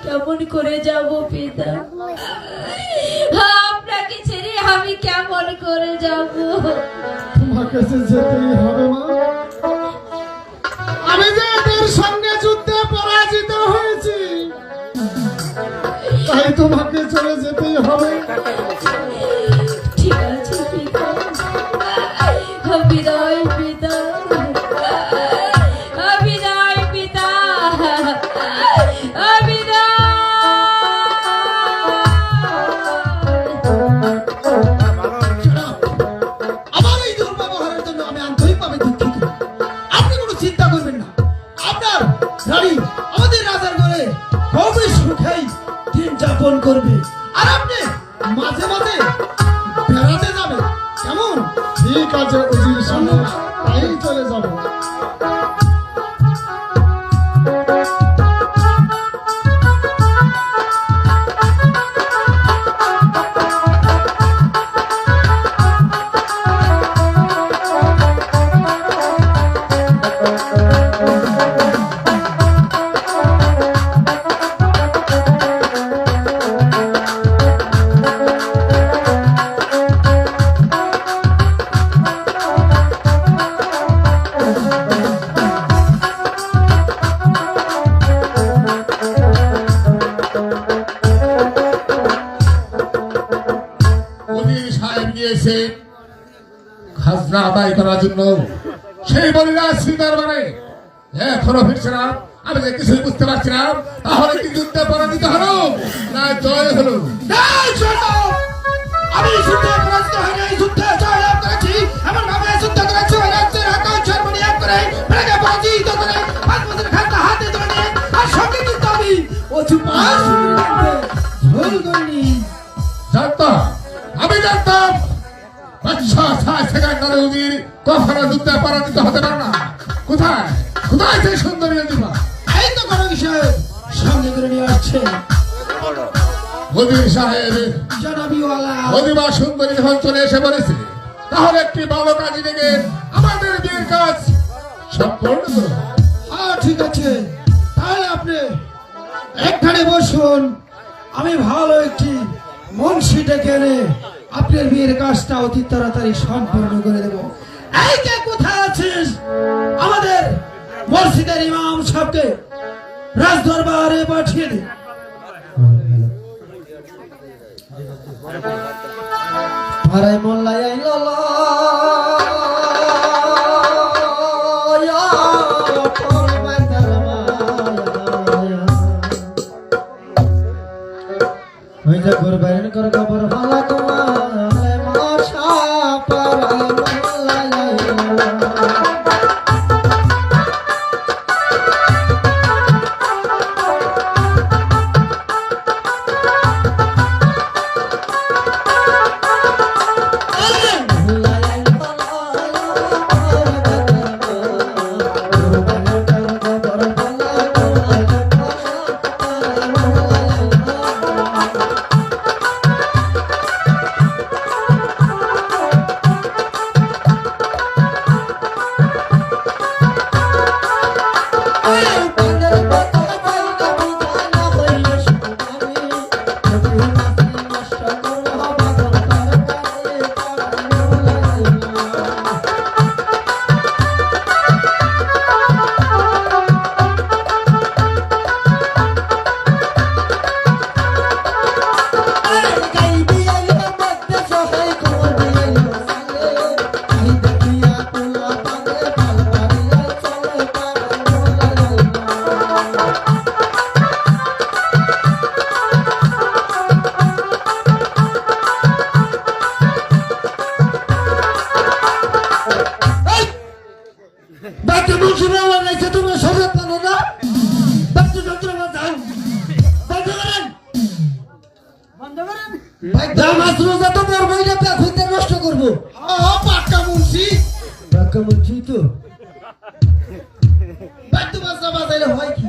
কেমন করে যাব পিতা? আপনাকে ছেড়ে আমি কেমন করে যাব? তোমার কাছে যেতেই হবে মা। আমি যে এদের সঙ্গে যুদ্ধে পরাজিত হয়েছি, তাই তোমাকে চলে যেতেই হবে। ঠিক আছে পিতা, বিদায় পিতা, বিদায় পিতা, বিদায়। আমার এই দুর্ব্যবহারের জন্য আমি আন্তরিকভাবে দুঃখিত। আপনি কোনো চিন্তা করবেন না, আপনার রানী আমাদের রাজার ঘরে খুবই সুখেই দিন যাপন করবে, আর আপনি মাঝে মাঝে বেড়াতে যাবেন। কেমন? ঠিক আছে উজির সাহেব, তাই চলে যাবো। উজির সাহেব গিয়েছে খাজনা আদায় করার জন্য। সেই বলিরা শ্রী দরবারে এখনো ফিরছে না। আমি যে কিছুই বুঝতে পারছি না, তাহলে কি যুদ্ধে পরাজিত হলো না জয় হলো? এই শোনো, আমি যুদ্ধে পরাজিত হয়ে এই যুদ্ধে জয়লাভ করেছি। আমার নামে যুদ্ধ করেছি, ওই রাজ্যের আকাশ জার্মানি এক করে প্রাগে পরাজিত করে 5 বছর খাজনা হাতে তুলে নিয়ে, আর সঙ্গে কিন্তু আমি অচুপাস ভুল করিনি। জানতাম, আমি জানতাম বাদশাহ শাহ সেকেন্দার উজির কখনো যুদ্ধে পরাজিত হতে পারে না। কোথায় কোথায় সেই সুন্দরী অধিপা? এই তো কোনো বিষয় সঙ্গে করে নিয়ে আসছে অধির সাহেব, জনাবিওয়ালা। অধিবা সুন্দরী যখন চলে এসে বলেছে, তাহলে একটি ভালো কাজে লেগে আমাদের বিয়ের কাজ সম্পূর্ণ করো। হ্যাঁ ঠিক আছে, তাহলে আপনি একখানে বসুন, আমি ভালো একটি মুন্সি ডেকে এনে আপনার বিয়ের কাজটা অতি তাড়াতাড়ি সম্পন্ন করে দেব। এই যে কোথায় আছিস, আমাদের মসজিদের ইমাম সাহেবকে রাজদরবারে পাঠিয়ে দে। আরে মোল্লাই আইলো কুরবান কর কবর ভালা তোমার মাশা পারাই মোল্লাই আইলো নষ্ট করবো পাক্কা মুন্সি বলছি তো বাদ্য বাজনা বাজাইলে হয় কি?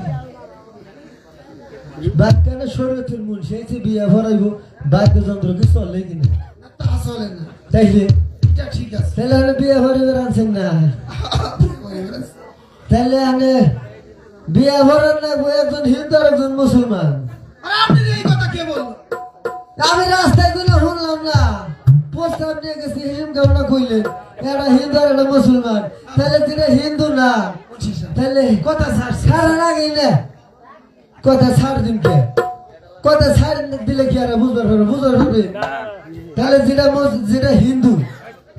বাচ্চারা শরীরের মন সেই বিয়ে ভরাইব বাদ্যযন্ত্র কি চলে কিনা না, তা চলে না, তাইলে এটা ঠিক আছে। তাহলে আমি বিয়ে ভরাইবার আনছেন না তাহলে আমি বিয়ে ভরার না একজন হিন্দু আর একজন মুসলমান আর আপনি এই কথা কে বললো? আমি রাস্তায় গুলো শুনলাম না প্রস্তাব নিয়ে গেছি হিম কামনা কইলেন এটা হিন্দু আর এটা মুসলমান তাহলে তিনি হিন্দু না তাহলে কথা ছাড় আগে না কথা ছাড় দিন কে কথা ছাড় দিলে কি আর বুঝবার হবে তাহলে যেটা হিন্দু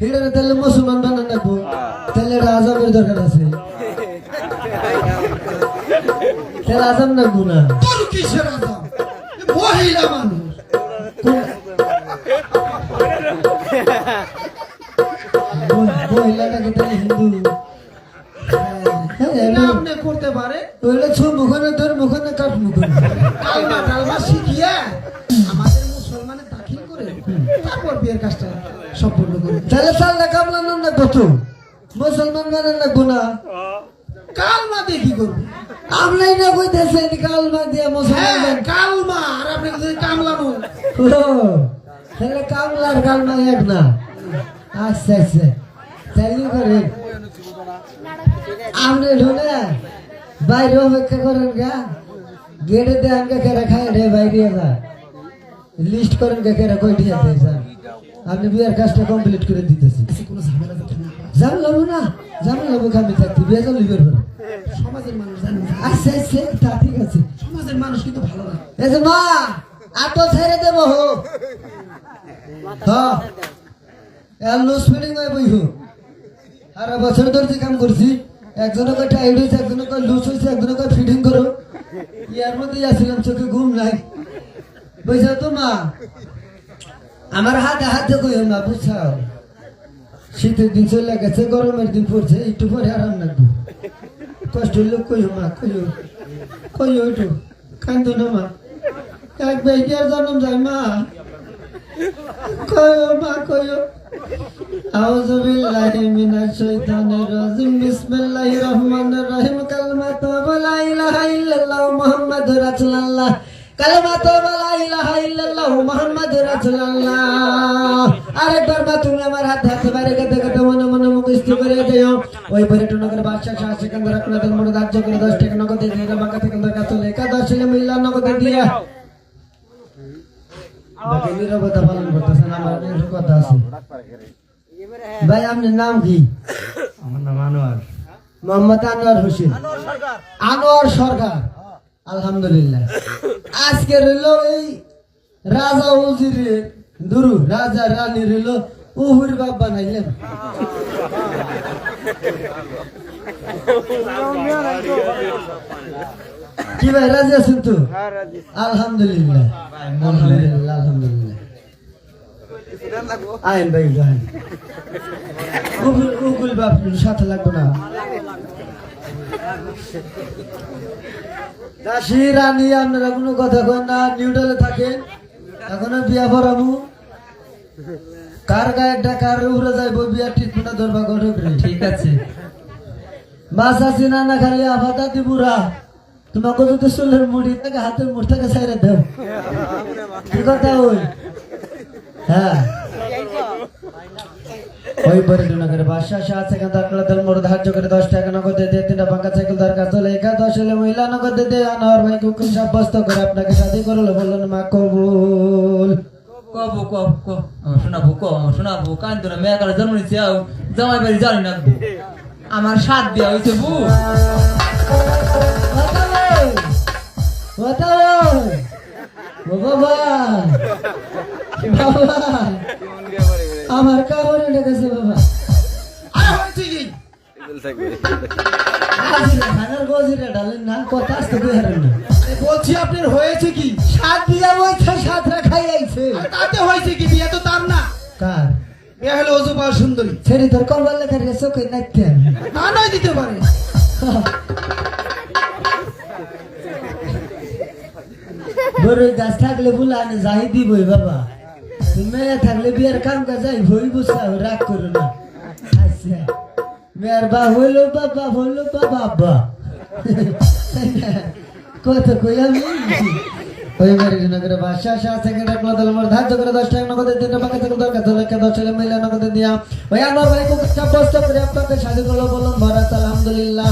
এটা তাহলে মুসলমান বানান রাখবো তাহলে এটা আজমের দরকার আছে তাহলে আজম রাখবো না তোর কিসের আজাম? এ মহিলা মানুষ। মহিলাটাকে তাহলে হিন্দু এটা আপনি করতে পারে ওইটা ছো মুখনে তোর মুখনে কাট মুখনে কালমা টালমা শিখিয়ে আমাদের মুসলমানে দাখিল করে তারপর বিয়ের কাজটা সম্পূর্ণ করে। তাহলে সাল্লা কামলানো না কত মুসলমান বানান না গুনা কালমা দিয়ে কি করবে? আমলাই না কইতেছেন কালমা দিয়া মুসলমান হ্যাঁ কালমা, আর আপনি যদি কামলানো ও তাহলে কামলার কালমা এক না আচ্ছা আচ্ছা তাইলে করে আপনি ঢুলে বাইরে অপেক্ষা করেন গা গেটে দেন কে কেরা খায় রে বাইরে যা লিস্ট করেন কে কেরা কই দিয়ে দেন আপনি বিয়ের কাজটা কমপ্লিট করে দিতেছি কোনো ঝামেলা যাতে না হয়। জানলাম না জানলাম আমি থাকতে বিয়ে জানলি বের করে সমাজের মানুষ জানেন না। আচ্ছা আচ্ছা তা ঠিক আছে সমাজের মানুষ কিন্তু ভালো না। এই যে মা আর তো ছেড়ে দেবো হো হ্যাঁ আর লুজ ফিডিং হয়ে বই হো আর বছর ধরে যে কাম করছি একজনে কয় টাইট হয়েছে একজনে কয় লুজ হয়েছে একজনে কয় ফিডিং করো ইয়ার মধ্যেই আসছিলাম চোখে ঘুম নাই বুঝছো তো মা আমার হাতে হাতে কইও না বুঝছাও শীতের দিন চলে গেছে গরমের দিন পড়ছে একটু পরে আরাম লাগবে কষ্ট হইলে কইও মা কইও কইও একটু কান্দো না মা এক বেটিয়ার জন্ম যায় মা কইও মা কইও আউযু বিল্লাহি মিনাশ শাইতানির রাজিম বিসমিল্লাহির রহমানির রহিম কালিমাতু লা ইলাহা ইল্লাল্লাহ মুহাম্মাদুর রাসূলুল্লাহ কালিমাতু লা ইলাহা ইল্লাল্লাহ মুহাম্মাদুর রাসূলুল্লাহ আরেকবার বা তুমি আমার হাতে হাতে বাইরে গেতে গেতে মনে মনে মুখস্থ করে দিও ওই পর্যটন নগর বাদশা শাহ সিকান্দার আপনাদের মনে ধার্য করে 10 টাকা নগদ দিয়ে বাঁকা থেকে দরকার চলে একাদশ ছেলে মহিলা নগদ দিয়ে বাকি নিরবতা পালন করতেছেন আমার কিছু কথা আছে ভাই আপনার নাম কি? আমার নাম আনোয়ার মোহাম্মদ আনোয়ার হোসেন আনোয়ার সরকার আলহামদুলিল্লাহ আজকে রইল এই রাজা উজিরের দুরু রাজা রানী রইল উহুর বাপ বানাইলেন কি ভাই রাজি আছেন তো? আলহামদুলিল্লাহ আলহামদুলিল্লাহ আলহামদুলিল্লাহ আইন ভাই আইন উগুল বাপ সাথে লাগবে না দাসী রানী আপনারা কোনো কথা কন না নিউডালে থাকেন এখনো বিয়া পড়াবো কার গায়ের ডাকার উড়ে যাইব বিয়া ঠিক না ধরবা ঘটক ঠিক আছে মাছ আছে না না খালি আফাতা দিবুরা তোমাকে যদি চুলের মুড়ি থেকে হাতের মুড় থেকে সাইরে দেও কি কথা ওই হ্যাঁ ওই পরিটুনাকের বাদশা শাহ সেখানকার আপনাদের মোড় ধার্য করে 10 টাকা নগদ দিয়ে 3টা বাঁকা সাইকেল দরকার চলে একাদশ হলে মহিলা নগদ দিয়ে আনোয়ার ভাই হুকুম সাব্যস্ত করে আপনাকে শাদী করলো বললেন মা কবুল কবু কব কব শোনাবো শোনাবো কান্ত না মেয়ে কালে জন্ম নিচ্ছে জামাই বাড়ি জানি না আমার সাত দেওয়া হয়েছে বু বাবা আমার কাপড় ডেকেছে বাবা আরে হয়েছে কি খানার গজিরে ডালেন না কথা আসতে হারেন না বলছি আপনার হয়েছে কি? সাত বিয়া বইছে সাতরা খাই আইছে আর তাতে হয়েছে কি? বিয়ে তো তার না, কার বিয়ে হলো অজুপা সুন্দরী। ছেড়ে তোর কপাল লেখা রেসো কই নাইতে তা নয় দিতে পারে। বড় গাছ থাকলে বুলানে যাই দিবই বাবা মেয়ে থাকলে বিয়ের কাম কাজ যাই হই বুঝা রাগ করো না আচ্ছা মেয়ের বা হইলো বাবা হইলো বাবা কত কই আমি ওই বাড়ির নগরে বাদশা শাহ সেকেন্ড এক দল মোর ধার্য করে 10 টাকা নগদ দিতে বাকি থেকে দরকার চলে কে 10 ছেলে মিলে নগদ দিয়া ওই আমার ভাই কো সাব্যস্ত করে আপনাকে শাদী করলো বলুন ভরত আলহামদুলিল্লাহ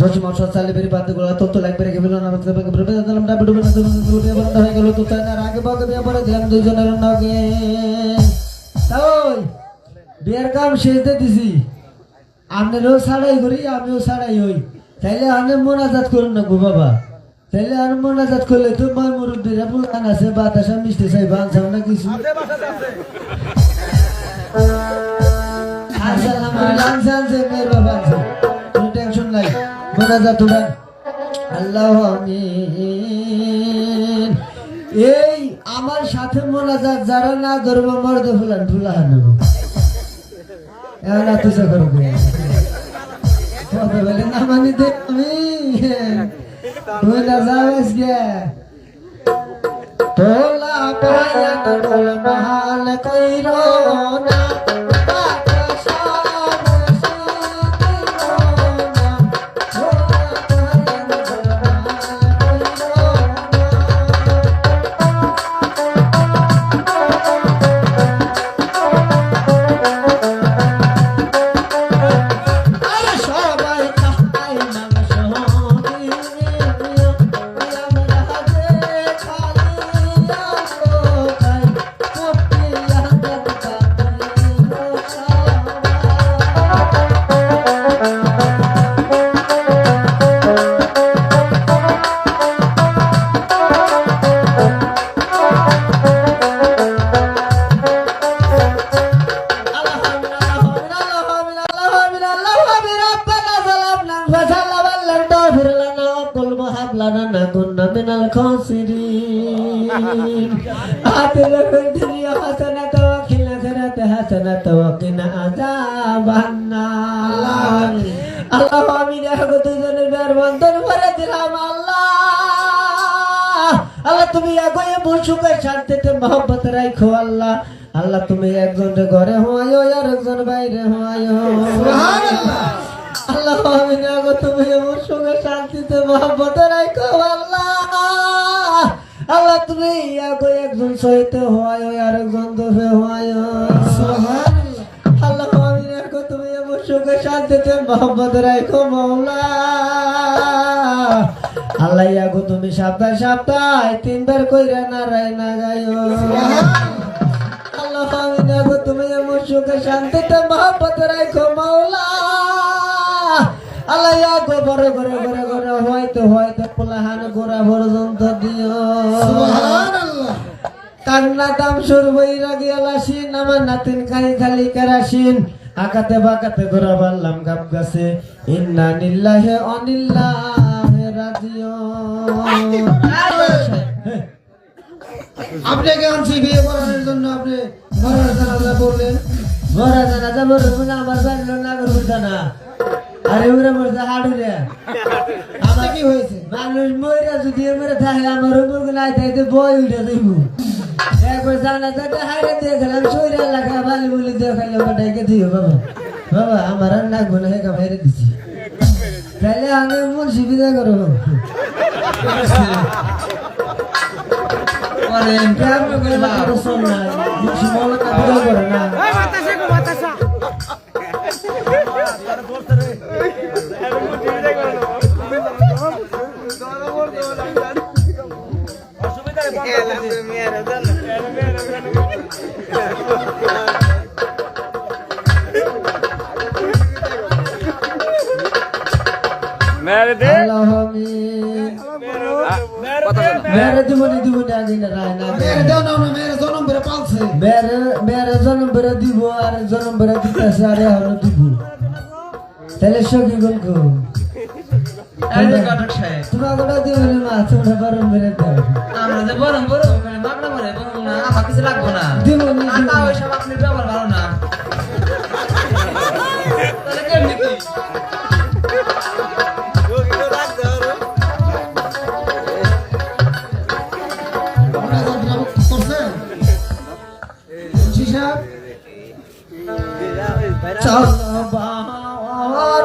দশ মাস চালে বেরি বাদ গুলো তো লাগবে রেখে বিলো না রাখতে পারবে ব্রবে দিলাম ডাবে ডুবে না ডুবে বন্ধ হয়ে গেল তো তাই না আগে বাগে বিয়ে পরে দিলাম দুইজনের নগে তাই বিয়ের কাম শেষ দিয়ে দিছি আপনারও ছাড়াই করি আমিও ছাড়াই হই তাইলে আমি মোনাজাত করুন না গো বাবা তাইলে আর মোনাজাত করলে তো মা মুরব্বীরা বুলান আছে বাতাসা মিষ্টি চাই বানছাও না কিছু আলহামদুলিল্লাহ আনছে মেয়ের বাবা আছে কোনো টেনশন নাই মোনাজাত উড়ান আল্লাহ আমিন এই আমার সাথে মোনাজাত যারা না ধরবো মর্দে ফুলান ফুলাহানো এমন তুষা করবো বলে না মানি দে আমি তুই না যাবেস গে তোলা পায়া তোলা মহাল কইরো না আল্লাহ আমি দেখো দুজনের বের বন্ধন করে দিলাম আল্লাহ আল্লাহ তুমি আগে বসুকে শান্তিতে মহব্বত রাখো আল্লাহ আল্লাহ তুমি একজন ঘরে হওয়ায় আর একজন বাইরে হওয়ায় সুবহানাল্লাহ। আল্লাহ আমি গো তুমি আমার সঙ্গে শান্তিতে মহব্বতে রাখো আল্লাহ। আল্লাহ তুমি গো একজন সহিতে হওয়ায় আর একজন দোষে হওয়ায় সুবহানাল্লাহ। আল্লাহ আমি গো তুমি আমার সঙ্গে শান্তিতে মহব্বতে রাখো মাওলা। আল্লাহ গো তুমি সপ্তাহে সপ্তাহে 3 বার কইরা নারায় না গায়ো। আল্লাহ আমি গো তুমি আমার সুখে শান্তিতে মহব্বত রাখো মাওলা। আল্লাহ গো বড় হয়তো পোলাহান গোরা পর্যন্ত দিও। সুবহানাল্লাহ। কান্না দাম সুর বইরা গিয়ালাসিন আমার নাতিন খাই খালি কেরাসিন আকাতে বাকাতে গোরা বাল্লাম গাব গাছে ইন্না নিল্লাহে অনিল্লাহে রাজিউন। আপনাকে আনছি বিয়ে করানোর জন্য আপনি ঘরের জানাজা বললেন। ঘরে জানাজা বলবো না আমার বাড়ির না করবো না। আরে ওরা মরতে হাড়ুরে আপনার কি হয়েছে? মানুষ মইরা যদি মেরে থাকে আমার মুখ নাই তাইতে বই উঠে দেবো। একবার জানাজাতে হাইরে দিয়ে গেলাম শরীর এলাকা বালি বলি দিয়ে খাইলে ডেকে দিও বাবা বাবা আমার আর লাগবো না হেকা বাইরে দিছি তাহলে আমি মন সুবিধা করো করেন কেমন করে লাগতো শোন না বেশি মনে কাপড় করে না মেরে দে আল্লাহ আমিন মেরে দিব আগে না রায় না মেরে দাও না, না, মেরে জনম বেড়ে পালছে। মেরে জন্ম বেড়ে দিব আর জন্ম বেড়ে দিতেছে আরে হলো দিব তাহলে সখী গুণ কো এই যে ঘটক সাহেব তোমার গোটা দিব মা তোমরা বরং বেড়ে দাও আমরা যে বরং মানে মাগনা করে বরং না আমার কিছু লাগবো না দিব নি আর না ওই সব আপনি ব্যবহার ভালো না তাহলে কেমনি কি আপনারা যারা করছেন? মুন্সি সাহেব, চল বাবার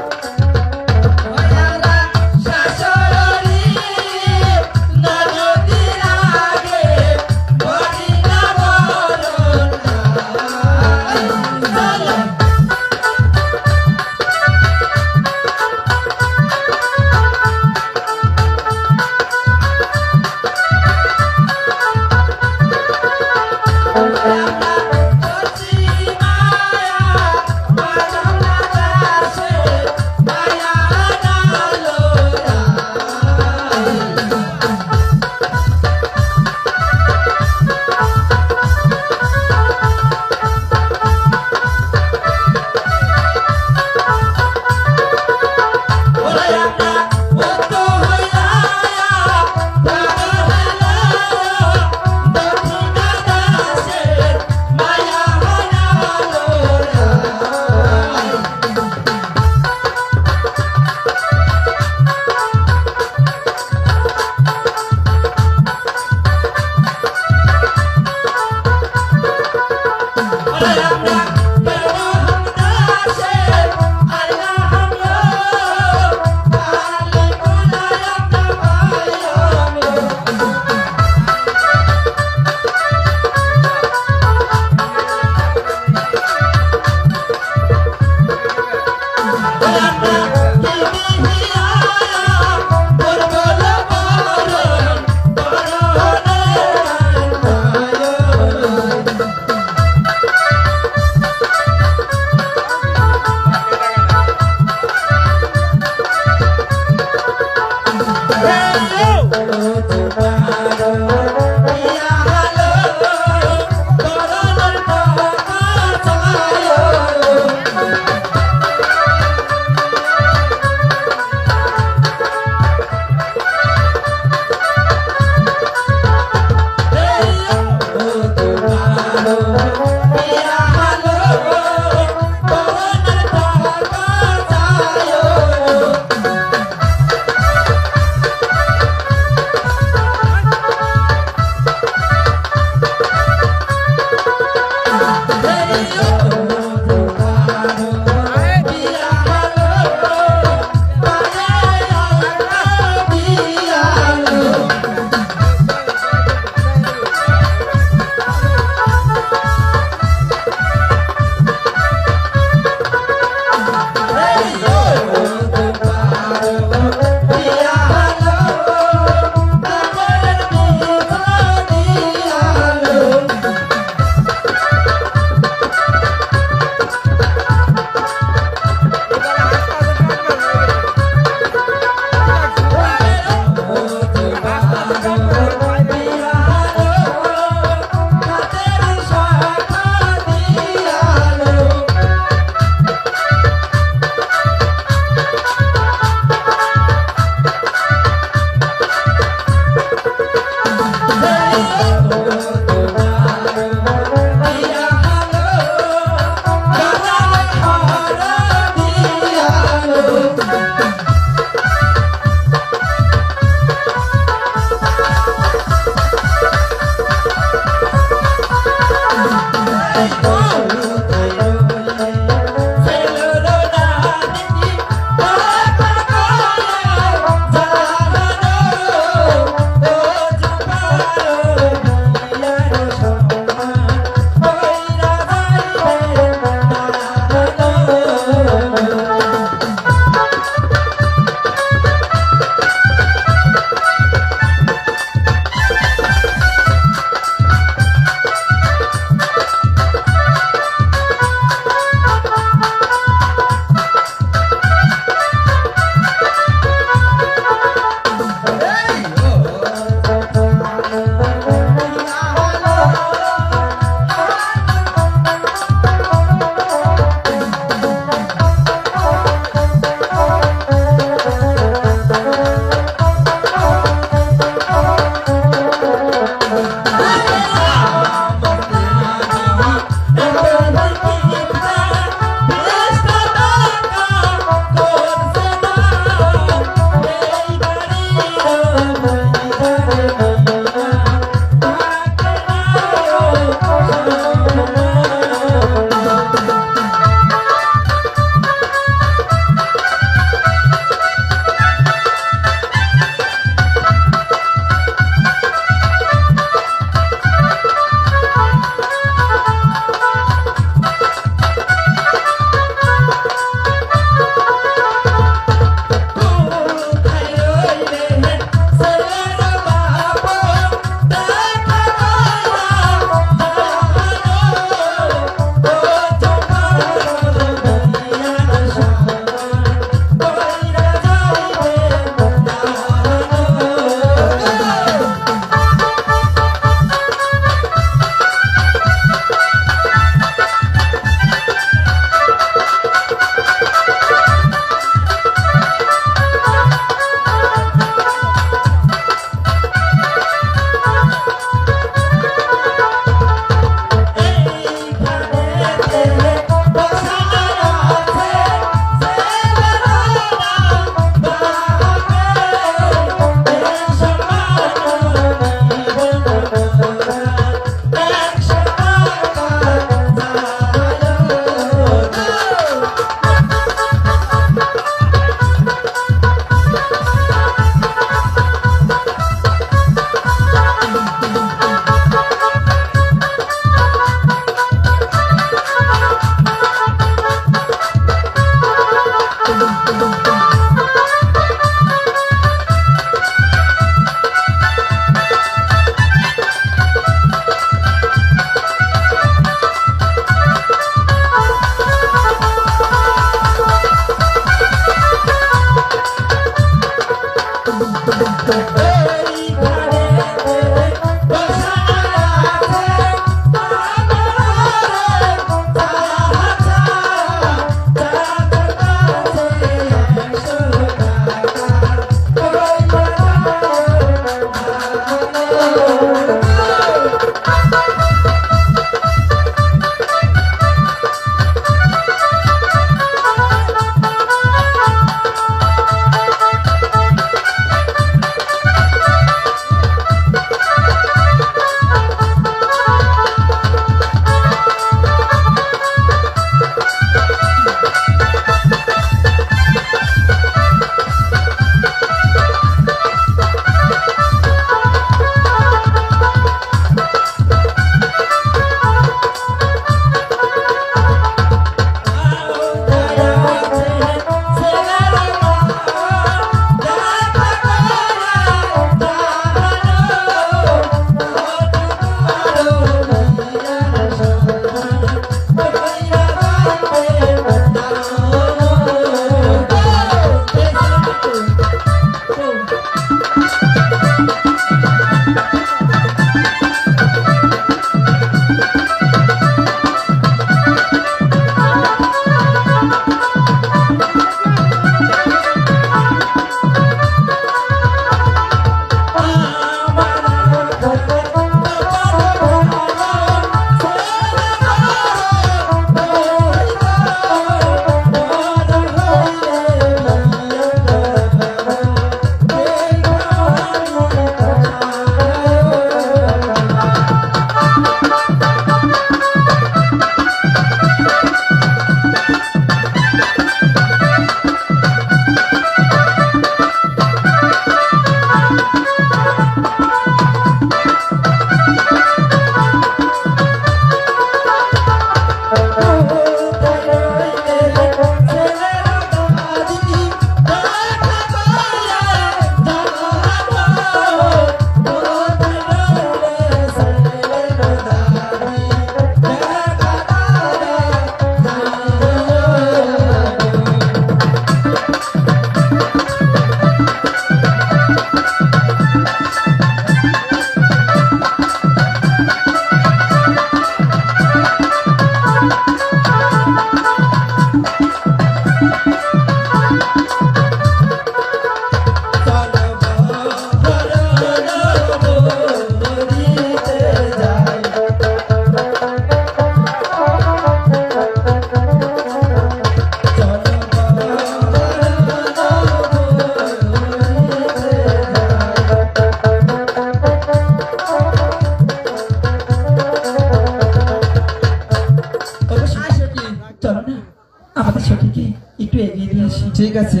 ঠিক আছে।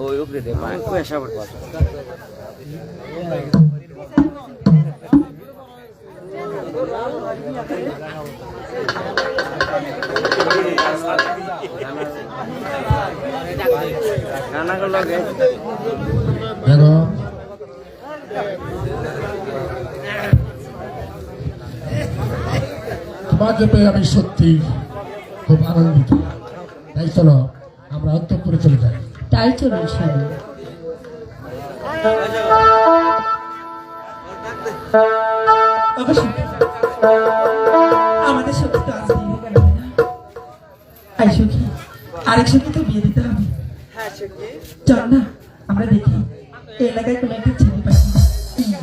ওই উপরে দে পায় পয়সা পড় গানা গুলো গে দেখো তোমাকে পেয়ে আমি সত্যি খুব আনন্দিত। তাই চলো আমরা অন্তঃপুরে চলে যাই। তাই চলুন স্বামী। অবশ্যই আমাদের সত্যি তো আজ বিয়ে গেল না। আই সখী, আরেক সখী তো বিয়ে দিতে হবে। চল না আমরা দেখি এই এলাকায় কোনো একটা ছেলে পাই কিনা।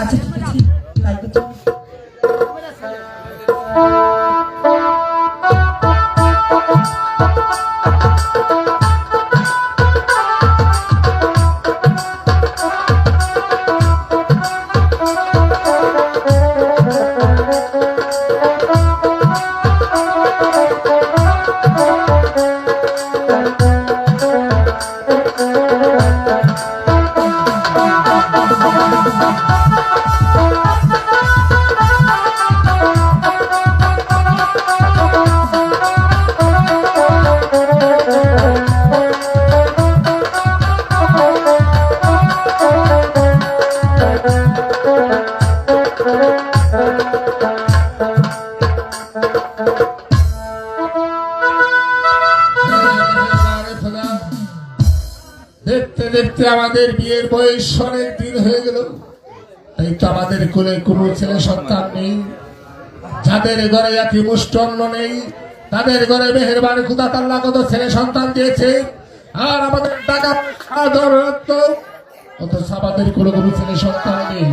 আচ্ছা ঠিক আছে, তাই তো চল। দেখতে দেখতে আমাদের বিয়ের বয়স অনেক দিন হয়ে গেল। তাই তো আমাদের কোলে কোনো ছেলে সন্তান নেই। যাদের ঘরে একটি মুষ্ট অন্ন নেই, তাদের ঘরে মেহেরবান খুদা তাআলা কত ছেলে সন্তান দিয়েছে। আর আমাদের টাকা সাধারণত অথচ আমাদের কোনো ছেলে সন্তান নেই।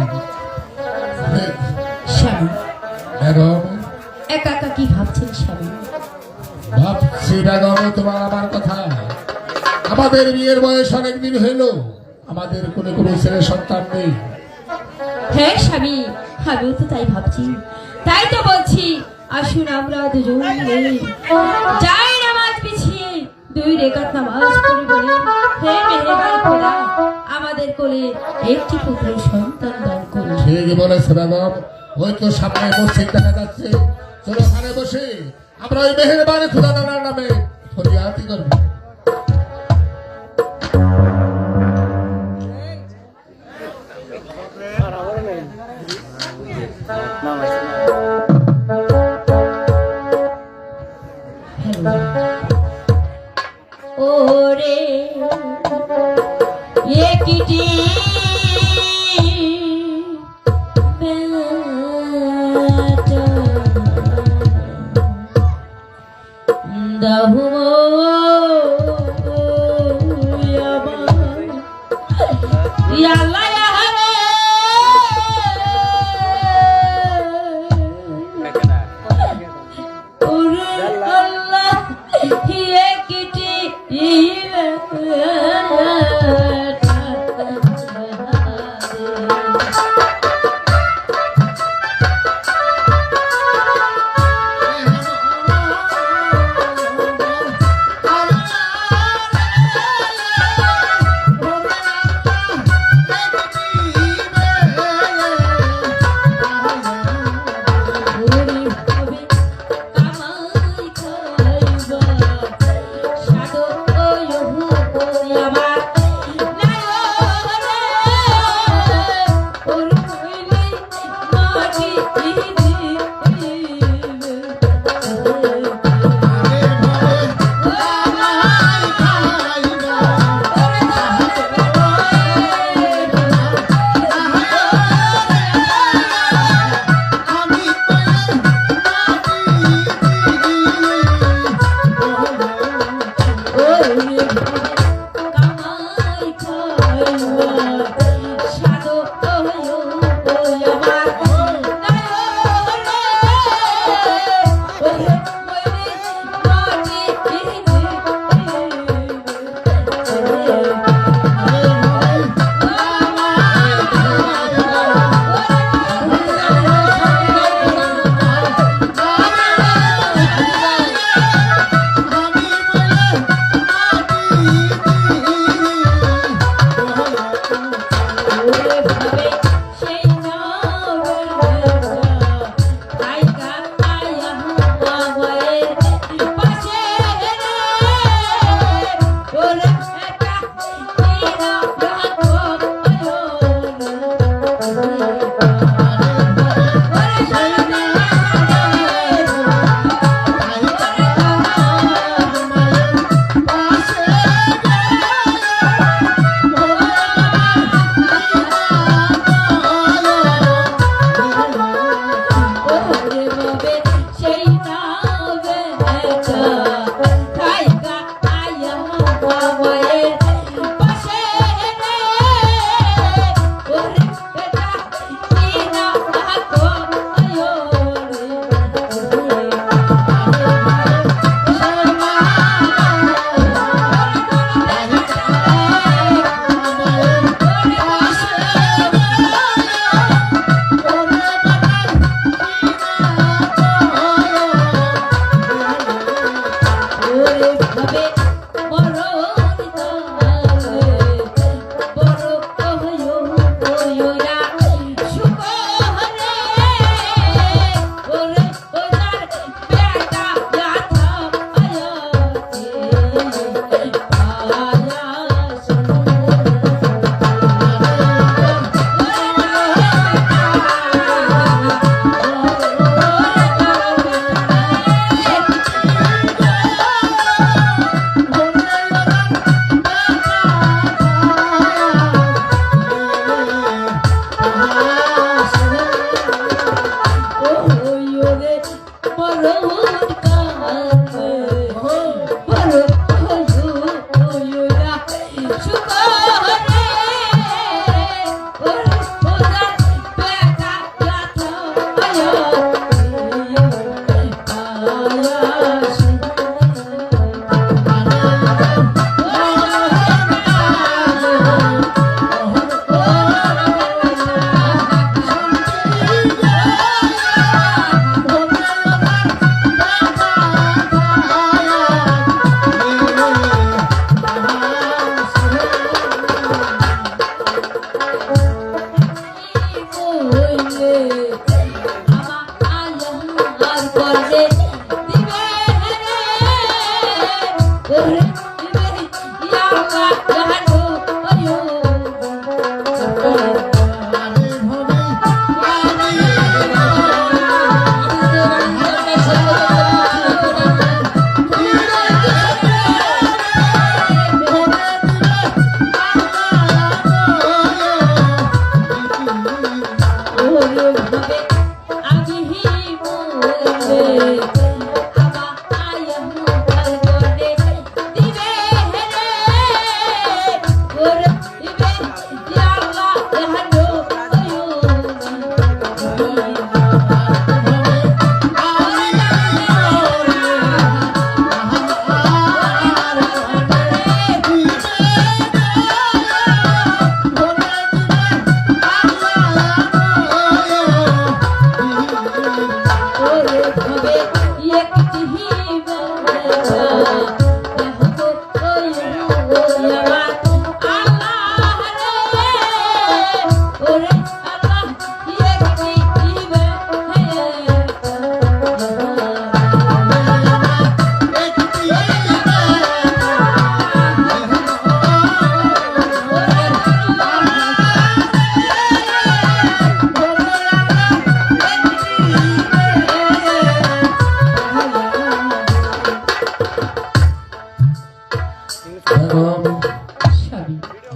স্বামী, বেগম, একা একা কি ভাবছেন স্বামী? ভাবছি বেগম তোমার আমার কথা। আমাদের বিয়ের বয়স অনেক দিন হইল, আমাদের কোনো ছেলে সন্তান নেই। হ্যাঁ স্বামী, আমিও তো তাই ভাবছি। তাই তো বলছি, আসুন আমরা দুজন মিলে যাই নামাজ পিছিয়ে 2 রেকাত নামাজ পড়ে বলি, হে মেহেরবান খোদা, আমাদের কোলে একটি পুত্র সন্তান দান করুন। ঠিকই বলেছে বেগম, ওই তো সামনে মসজিদ দেখা যাচ্ছে। চলো ওখানে বসে আমরা ওই মেহেরবান খুদা তাআলার নামে ফরিয়াদি করবো। ওরে একটি বেটা দাহু ইয়াল্লাহ ইয়াহারে ওরে আল্লাহ একটি করবে দিবে ওরে দিবে ইয়া আল্লাহ জাহানো ওয়ো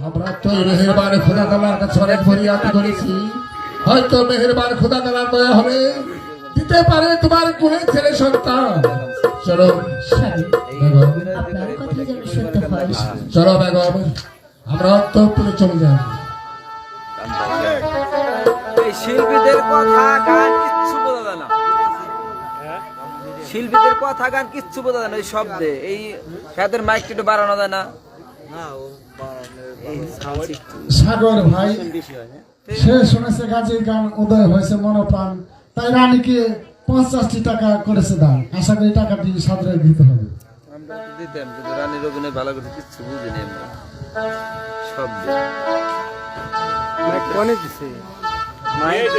আমরা তো মেহেরবান খোদা তাআলার কাছে অনেক ফরিয়াদ করেছি, হয়তো মেহেরবান খোদা তাআলার দয়া হবে, দিতে পারে তোমার কোলে ছেলে সন্তান। চলো স্বামী বেগম, আপনার কথা যেন সত্য হয় চলো বেগম, আমরা অন্তঃপুরে চলে যাই। এই শিল্পীদের কথা গান কিচ্ছু বোঝা যায় না, শিল্পীদের কথা গান কিচ্ছু বোঝা যায় না, এই শব্দে এই তাদের মাইক একটু বাড়ানো যায় না। সাগর ভাই সে শুনেছে গাজীর গান উদয় হয়েছে মনোপ্রাণ, তাই রানীকে 50টি টাকা করেছে দান। আশা করি টাকাটি সাদরে দিতে হবে। আমরা তো দিতাম, কিন্তু রানীর অভিনয় ভালো করে কিচ্ছু বুঝিনি আমরা শব্দে। মাইক কোনে দিছে? মাইক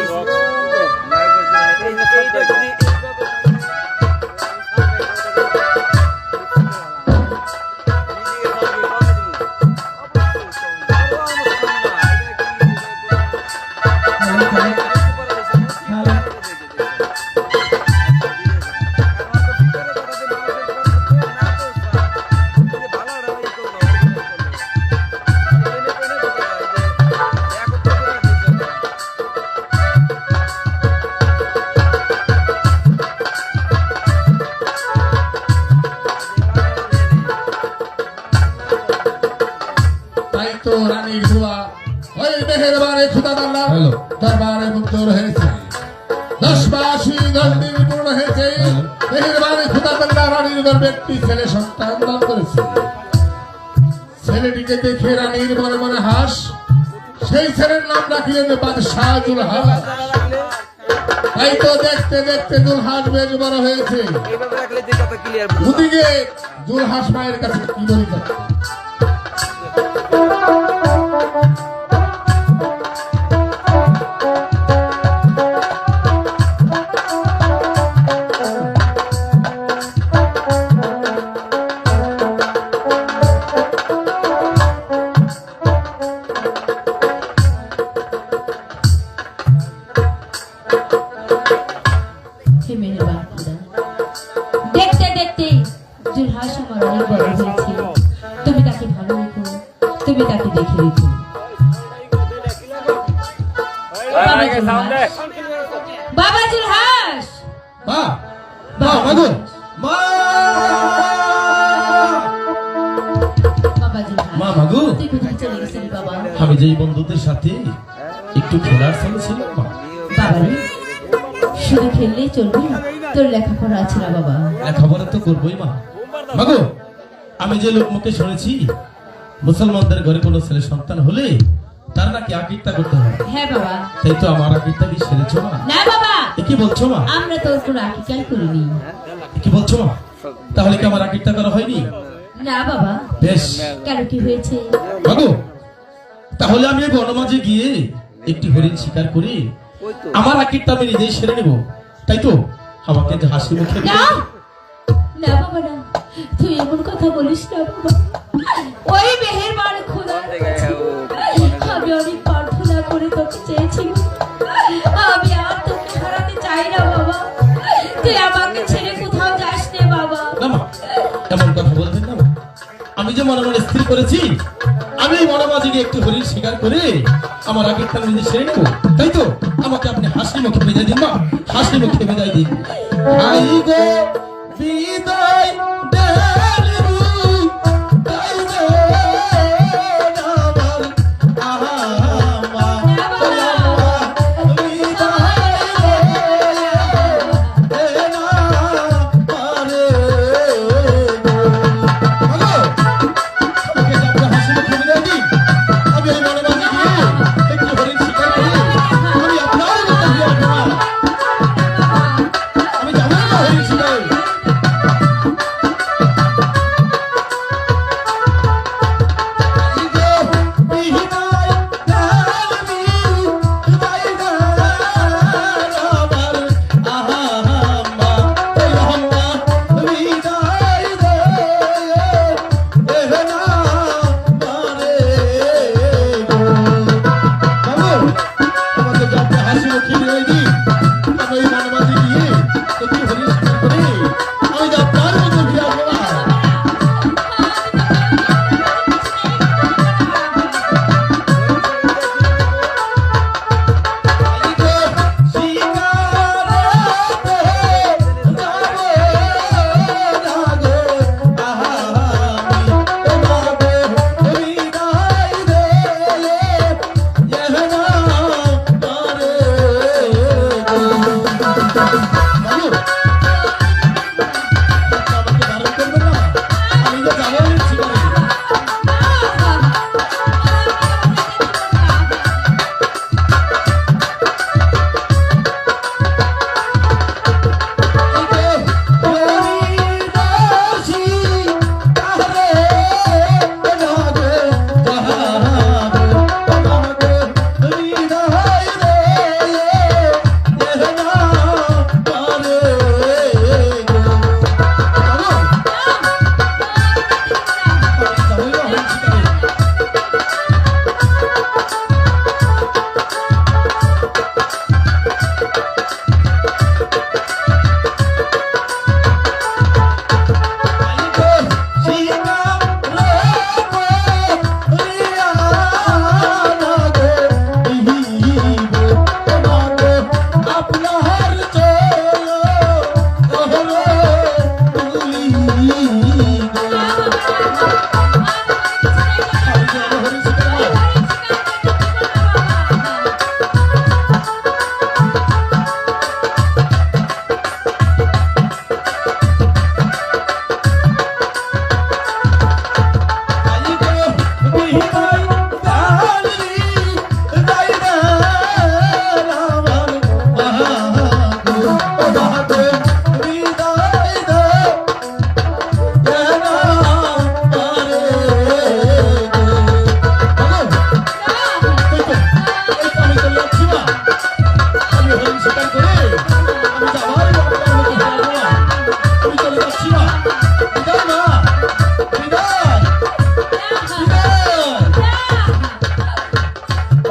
তাই তো রানীর দোয়া ওই মেহেরবানে খোদা তাআলার দরবারে মঞ্জুর হয়েছে। 10 মাস 10 দিন পূর্ণ হয়েছে, মেহেরবানে খোদা তাআলা রানীর দরবারে একটি ছেলে সন্তান দান করেছে। ছেলেটিকে দেখে রানীর মনে মনে হাস, সেই ছেলের নাম রাখলেন বাদশাহ জুলহাস। তাই তো দেখতে দেখতে জুলহাস বেশ বড় হয়েছে। এইভাবে রাখলে যে কথা ক্লিয়ার বুঝা। ওদিকে জুলহাস মায়ের কাছে কি বলিতে হে মেহেরবান খোদা, দেখতে দেখতে জুলহাস আমার অনেক বড় হয়েছে, তুমি তাকে ভালো রেখো, তুমি তাকে দেখে রেখো। বাবা জুলহাস, মা মা মাগো মা বাবা জুলহাস, মা মাগো, তুই কোথায় চলে গেছিলি বাবা? আমি যে এই বন্ধুদের সাথে একটু খেলার সময় ছিল মা। বাবা রে, শুধু খেললেই চলবে, তোর লেখাপড়া আছে না বাবা? লেখাপড়া তো করবোই মা। মাগো, আমি যে লোক মুখে শুনেছি মুসলমানদের ঘরে কোনো ছেলে সন্তান হলে তার নাকি আকিকতা করতে হয়। হ্যাঁ বাবা। তাই তো আমার আকিকতা কি সেরেছো মা? না বাবা, এ কি বলছো মা? আমরা তোর কোনো আকিকাই করিনি। এ কি বলছো মা? তাহলে কি আমার আকিকতা করা হয়নি? না বাবা। বেশ, কেন, কি হয়েছে? মাগো, তাহলে আমি বনমাঝে গিয়ে একটি হরিণ শিকার করে আমার আকিকতা আমি নিজেই সেরে নেব, তাই তো? আমাকে যে হাসি মুখে না না বাবা না, তুই এমন কথা বলিস না বাবা। ওই মেহেরবান খোদা, আমি অনেক প্রার্থনা করে তোকে চেয়েছি, আমি আর তোকে হারাতে চাই না বাবা। তুই আমাকে ছেড়ে কোথাও যাস নে বাবা। না মা, এমন কথা বলবেন না মা। আমি যে মনে মনে স্থির করেছি, আমি মনোবাজিকে একটু হরিণ স্বীকার করে আমার আগের কাল নিজে সেরে নেবো, তাই তো আমাকে আপনি হাসি মুখে বিদায় দিন মা, হাসি মুখে বিদায় দিন। আই গো বিদায় দেবু, তাই দে আমার আহা বিদায় দে না পারে গো। আমাকে যে আপনি হাসি মুখে বিদায় দিন, আমি এই মনোবাজি গিয়ে একটু হরিণ স্বীকার করে আমি আপনার মতো দিয়ে আসবো মা। আমি যাবো না হরিণ শিকারে। হাসি মুখে বিদায় দিন, আমি এই মনোবাজি গিয়ে একটু হরিণ স্বীকার করে আমি যে আপনার মতো ফিরে আসবো মা।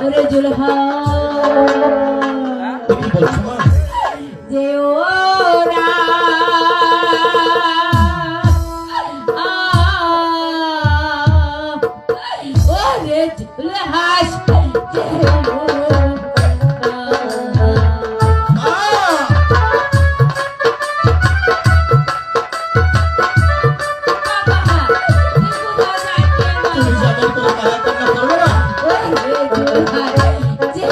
ওরে জুলহা কি বলছো মা? যে ওরা ওরে জুলহাস তুমি যাবার করে মায়া কান্না করবে না? যে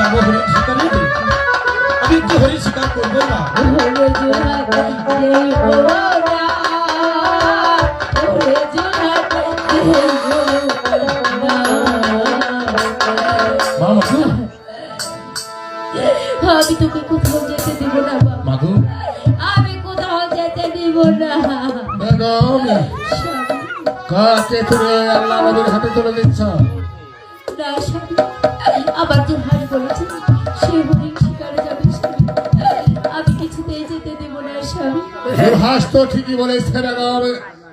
যাবো হরিণ শিকারে, আমি একটু হরিণ শিকার করবো না। ওরে জোনাক দেব না, ওরে জোনাক দেব না। মা মাগু, আমি তোকে কোথাও যেতে দিব না বাবা, মাগু, আমি কোথাও যেতে দিব না। বেগম, কাকে তুমি আল্লাহ নবীর হাতে তুলে দিচ্ছ? না স্বামী, আমার যে ভাই বলেছে সে হরিণ শিকারে যাবে স্বামী, আমি কিছুতেই যেতে দিব না স্বামী। দুলহাস তো ঠিকই বলেছে বেগম।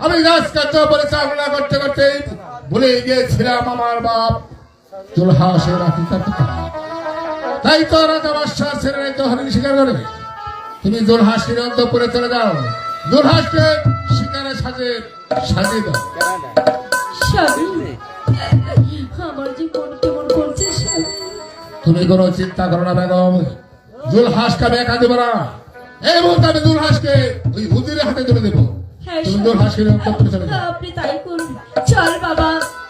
আমি রাজকার্য পরিচালনা করতে করতে ভুলে গিয়েছিলাম আমার বাপ দুলহাসের আকিকার কথা। তাই তো রাজা বাদশাহ ছেড়ে তো হরিণ শিকার করে। তুমি দুলহাসকে অন্তঃপুরে চলে যাও, দুলহাসকে শিকারের সাজে সাজিয়ে দাও। স্বামী, আমার যে মন কেমন করছে স্বামী। তুমি কোনো চিন্তা করো না বেগম, দুলহাসকে আমি একা দেবো না। এই মুহূর্তে আমি দুলহাসকে ওই হুজুরের হাতে তুলে দেবো। হ্যাঁ তুমি স্বামী, দুলহাসকে অন্তঃপুরে চলে যাও। আপনি তাই করুন। চল বাবা,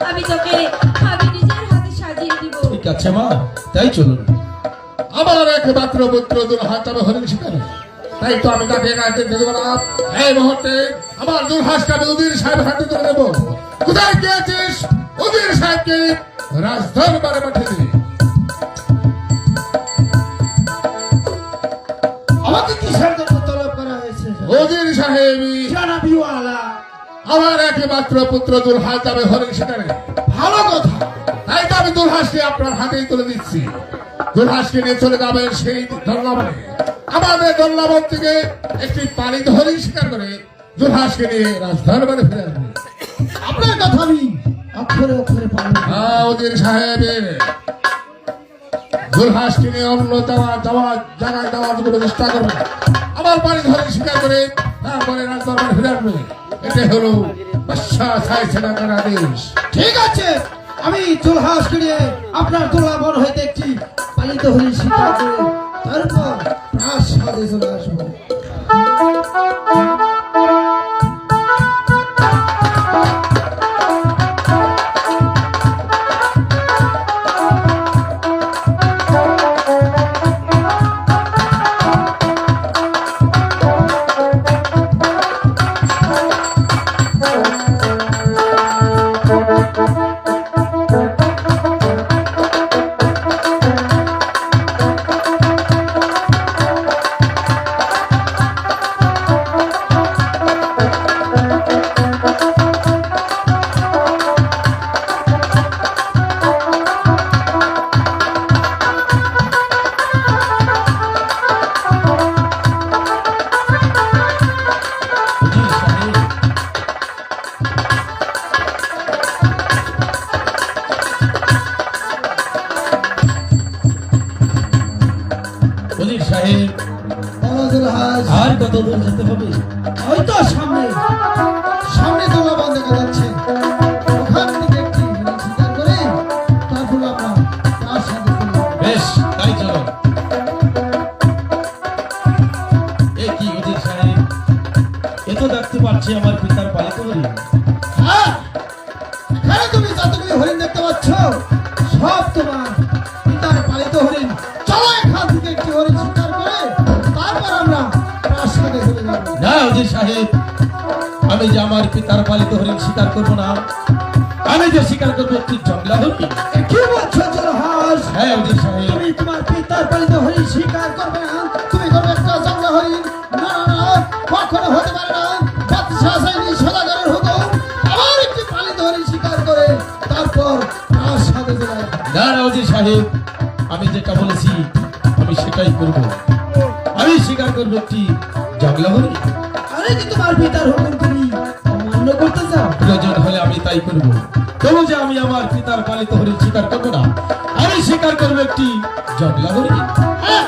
আমি তোকে আমি নিজের হাতে সাজিয়ে দিব। ঠিক আছে মা, তাই চলুন। আমার একমাত্র পুত্র দুলহাস যাবে হরিণ শিকারে, তাই তো আমি তাকে একা যেতে দেবো না। এই মুহূর্তে আমার দুলহাসকে আমি উজির সাহেবের হাতে তুলে দেবো। কোথায় গিয়েছিস? উজির সাহেবকে রাজদরবারে পাঠিয়ে দিবি। আমাকে কিসের জন্য তলব করা হয়েছে? উজির সাহেব, জানাবিওয়ালা, আমার একমাত্র পুত্র দুলহাস যাবে হরিণ শিকারে। ভালো কথা। তাই তো আমি দুলহাসকে আপনার হাতেই তুলে দিচ্ছি। দুলহাসকে নিয়ে চলে যাবেন সেই দল্লাবনে। আমাদের দল্লাবন থেকে একটি পালিত হরিণ শিকার করে দুলহাসকে নিয়ে রাজদরবারে ফিরে আসবে। আপনার কথা আমি অক্ষরে অক্ষরে পালন করব। উজির সাহেবের দুলহাসকে নিয়ে অন্য জায়গায় যাওয়ার জন্য চেষ্টা করবে। আমার বাড়ি ধরে স্বীকার করে তারপরে রাজদরবারে ফিরে আসবে। এটাই হলো বাদশাহ চাইছে না তার আদেশ। ঠিক আছে, আমি দুলহাসকে নিয়ে আপনার দুলাবন হইতে একটি পালিত হরিণ শিকার করে তারপর প্রাসাদে চলে আসবো। উজির সাহেব, বলো দুলহাস, আর কত দূর যেতে হবে? ওই তো সামনে সামনে দুলাবন দেখা যাচ্ছে, ওখান থেকে একটি হরিণ শিকার করে তারপর আমরা প্রাসাদে চলে যাবো। বেশ, তাই চলো। এ কি উজির সাহেব, এ তো দেখতে পাচ্ছি আমার পিতার পালিত হরিণ। হ্যাঁ, এখানে তুমি যতগুলি হরিণ দেখতে পাচ্ছ সব তোমার পিতার পালিত হরিণ। চলো এখান থেকে একটি হরিণ শিকার করে তারপর আমরা প্রাসাদে চলে যাবো। না উজির সাহেব, আমি যে আমার পিতার পালিত হরিণ শিকার করবো না, আমি যে শিকার করবো একটি জংলা হরিণ। এ কি বলছো দুলহাস? হ্যাঁ উজির সাহেব, তুমি তোমার পিতার পালিত হরিণ শিকার করবে না, তুমি করবে একটা জংলা হরিণ? না না না, কখনো হতে পারে না। বাদশাহ চাইনি সদাগরের হুকুম, আবার একটি পালিত হরিণ শিকার করে তারপর প্রাসাদে চলে যাবো। না না উজির সাহেব, আমি যেটা বলেছি আমি সেটাই করব। আমি শিকার করবো একটি জংলা হরিণ। আরে কি তোমার পিতার হুকুম তুমি অমান্য করতে চাও? প্রয়োজন হলে আমি তাই করব। তবু যে আমি আমার পিতার পালিত হরিণ শিকার করবো না, আমি শিকার করবো একটি জংলা হরিণ। হ্যাঁ,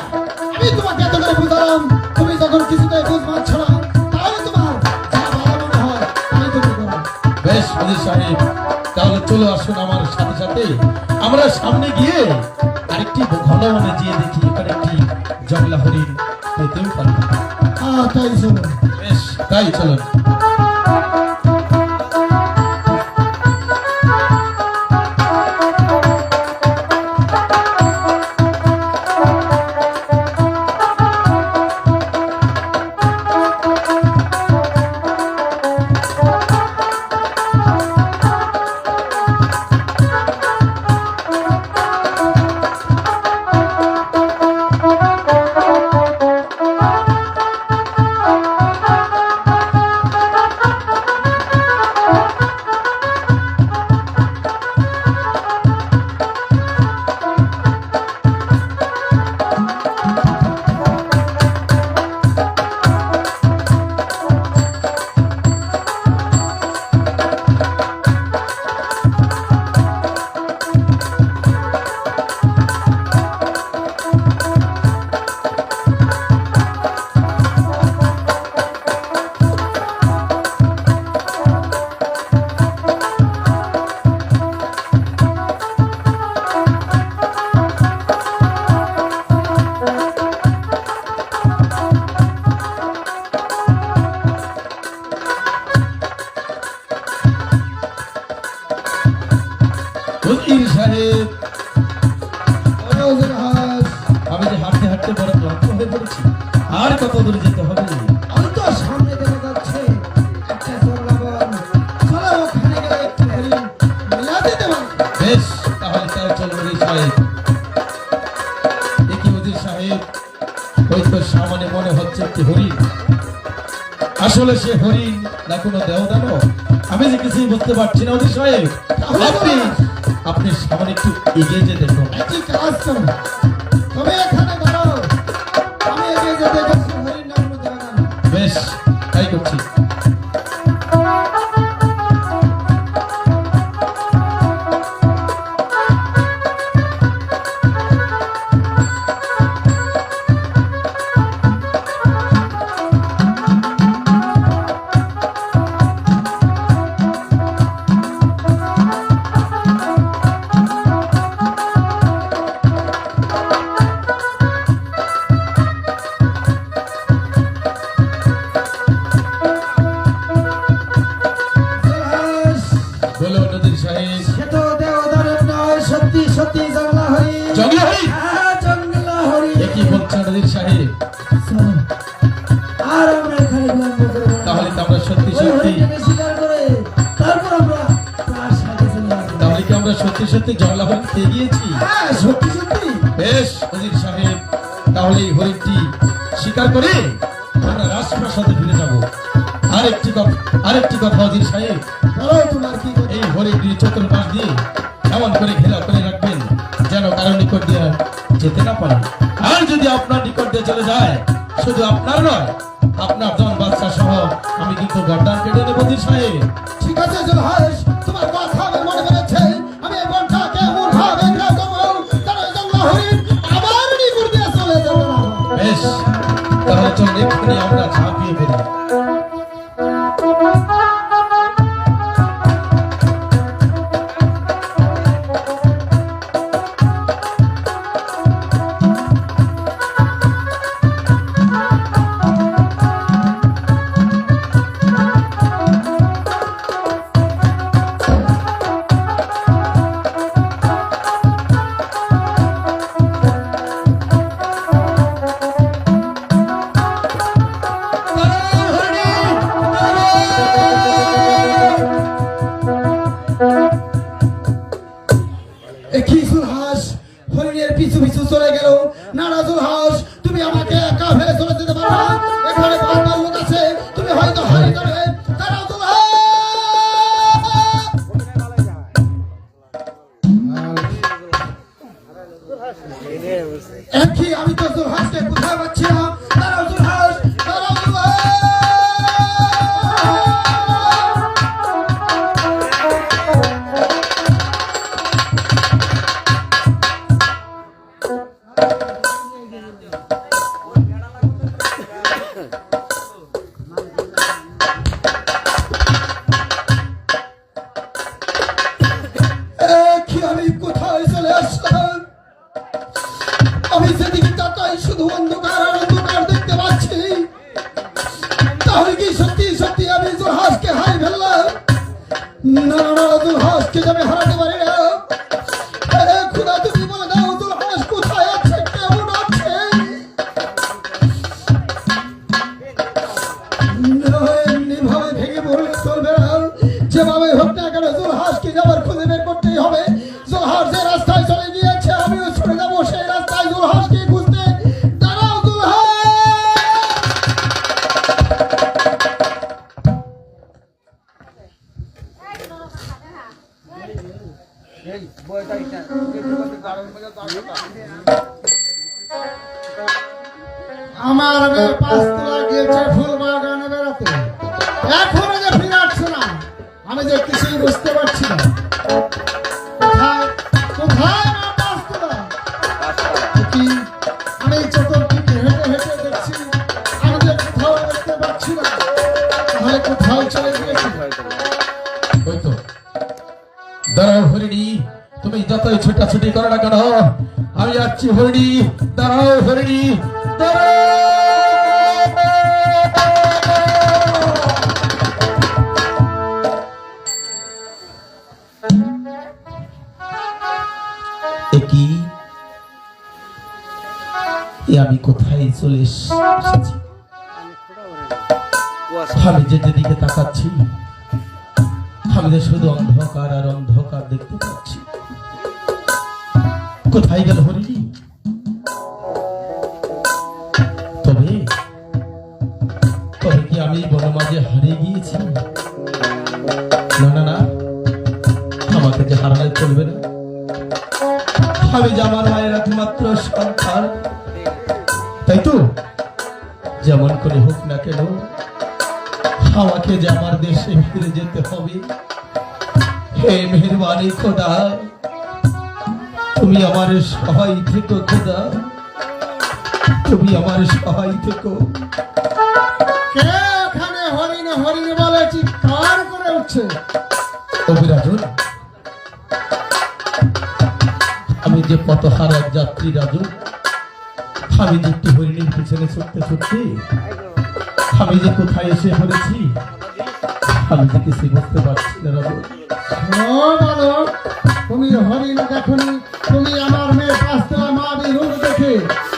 আমি তোমাকে এত করে বুঝালাম, তুমি যখন কিছুতেই বুঝ পাচ্ছ না, তাহলে তোমার যা ভালো মনে হয় তাই তুমি করো। বেশ উজির সাহেব, তাহলে চলো আসুন আমার সাথে সাথে আমরা সামনে গিয়ে আরেকটি ঘন বনে গিয়ে দেখি এখানে একটি জংলা হরিণ পেতেও পারি। তাই চলো। বেশ, তাই চলুন। আর কত দূরে যেতে হবে? ওই তো সামনে দেখা যাচ্ছে একটা জঙ্গলাবন। চলো ওখানে গিয়ে একটু হরিণ মিলা দিতে পারি। বেশ, তাহলে তাই চল উজির সাহেব। দেখি উজির সাহেব, ওই তো সামনে মনে হচ্ছে একটি হরিণ। আসলে সে হরিণ না কোনো দেওদানো, আমি যে কিছুই বুঝতে পারছি না উজির সাহেব। আপনি সামনে একটু এগিয়ে যে দেখুন। একই কাজ করো, তবে এখানে দাঁড়াও, আমি এগিয়ে যেতে দেখছি হরিণ না কোনো দেওয়া না। বেশ, তাই করছি। জলহাস, বলো নদীর সাহেব। সে তো দেওদারের নয়, সত্যি সত্যি জঙ্গলা হরিণ। জঙ্গলা হরিণ? হ্যাঁ, জঙ্গলা হরিণ। এ কি বলছেন নদীর সাহেব? চলো, আর আমরা এখানে বিলম্ব করবো না। তাহলে তো আমরা সত্যি ওই সত্যি, হরিণটাকে শিকার করে তারপর আমরা তার সাথে চলে আসবো। তাহলে কি আমরা সত্যি সত্যি জঙ্গলা হরিণ পেয়ে গিয়েছি? হ্যাঁ, সত্যি সত্যি। বেশ নদীর সাহেব, তাহলে এই হরিণটি শিকার করে আমরা রাজপ্রাসাদে ফিরে যাব। আরেকটি কথা অজির সাহেব, দাঁড়াও, তোমার কি কথা? এই হরিণটির চতুর্পাশ দিয়ে এমন করে ঘেরা করে রাখবেন যেন কারো নিকট দিয়ে যেতে না পারে। আর যদি আপনার নিকট দিয়ে চলে যায়, শুধু আপনার নয়, আপনার জন বাচ্চা সহ আমি কিন্তু গর্দান কেটে নেব অজির সাহেব। ঠিক আছে জলহাস, তোমার কথা আমার মনে পড়েছে। আমি এই বনটাকে এমনভাবে ঘেরাও করবো, যেন এই জঙ্গলা হরিণ আবার নিকুর দিয়ে চলে যাবে না। বেশ, তাহলে চল এক্ষুনি আমরা ঝাঁপিয়ে পড়ি। একই জলহাস হরিণের পিছু পিছু চলে গেল। না না জলহাস, তুমি আমাকে একা ফেলে চলে যেতে পারো না। এখানে বারবার লোক আছে, তুমি হয়তো হারিয়ে যাবে। দাঁড়াও জলহাস। একই, আমি তো জলহাসকে কোথায় পাচ্ছি না। দাঁড়াও জলহাস, দাঁড়াও জলহাস। একই, আমি কোথায় চলে আসলাম? আমি যেদিকে তাকাই শুধু অন্ধকার আর অন্ধকার দেখতে পাচ্ছি। তাহলে কি সত্যি সত্যি আমি জলহাসকে হারিয়ে ফেললাম? না না, জলহাসকে আমি হারাতে পারি না। খোদা, তুমি বলে দাও জলহাস কোথায় আছে, কেমন আছে? না, এমনিভাবে ভেঙে পড়লে চলবে না। যেভাবে হোক না কেন জলহাসকে যাবার খুঁজে বের করতেই হবে। জলহাস যে রাস্তায় চলে গিয়েছে, আমিও চলে যাবো সেই রাস্তায় জলহাসকে খুঁজতে। দাঁড়াও জলহাস। আমার মেয়ে 5 তলা গিয়েছে ফুল বাগানে বেড়াতে, এখনো যে ফিরে আসছে না। আমি যে কিছুই বুঝতে পারছি না। কোথায় কোথায় আমার 5 তলা? কি আমি চতুর্দিকে হেঁটে হেঁটে দেখছি, আমি যে কোথাও দেখতে পাচ্ছি না। তাহলে কোথাও চলে গিয়েছি। ওই তো, দাঁড়াও হরিণী, তুমি যতই ছোটাছুটি করো না কেন, আমি যাচ্ছি হরিণী। দাঁড়াও হরিণী, দাঁড়াও। আমি কোথায় চলে এসেছি? আমি যেদিকে তাকাচ্ছি আমি যে শুধু অন্ধকার আর অন্ধকার দেখতে পাচ্ছি। কোথায় গেল হরিণী? তবে তবে কি আমি বনমাঝে হারিয়ে গিয়েছি? না না না, আমাকে যে হারালে চলবে না। আমি যে আমার মায়ের একমাত্র সন্তান, তাই তো যেমন করে হোক না কেন আমাকে যে আমার দেশে ফিরে যেতে হবে। হে মেহেরবানি খোদা, তুমি আমার সহায় থেকো খোদা, তুমি আমার সহায় থেকো। কে ওখানে হরিণ হরিণ বলে চিৎকার করে উঠছে? অভিরাজন, আমি যে পথহারা এক যাত্রী রাজু, আমি যে একটি হরিণের পিছনে ছুটতে ছুটতে আমি যে কোথায় এসে পড়েছি আমি যে কিছু বুঝতে পারছি না রাজু। বলো, তুমি হরিণ দেখনি? তুমি আমার মেয়ে পাঁচতলা মা বিহুর দেখে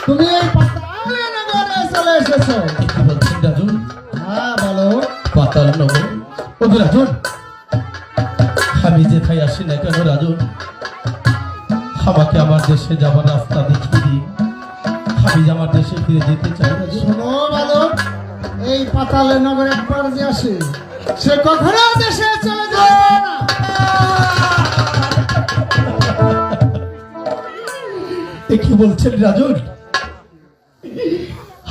তুমি এই পাতালে নগরে চলে এসেছো? কি বলছেন রাজু? হ্যাঁ বলো। পাতাল নগর? অভিরাজন, আমি যেথায় আসি না কেন রাজু, আমাকে আমার দেশে যাবার রাস্তা দেখিয়ে দিন। আমি যে আমার দেশে ফিরে যেতে চাই রাজু। শোনো বালক, এই পাতালে নগর একবার যে আসে সে কখনো দেশে চলে যাবে না। এ কি বলছেন রাজু?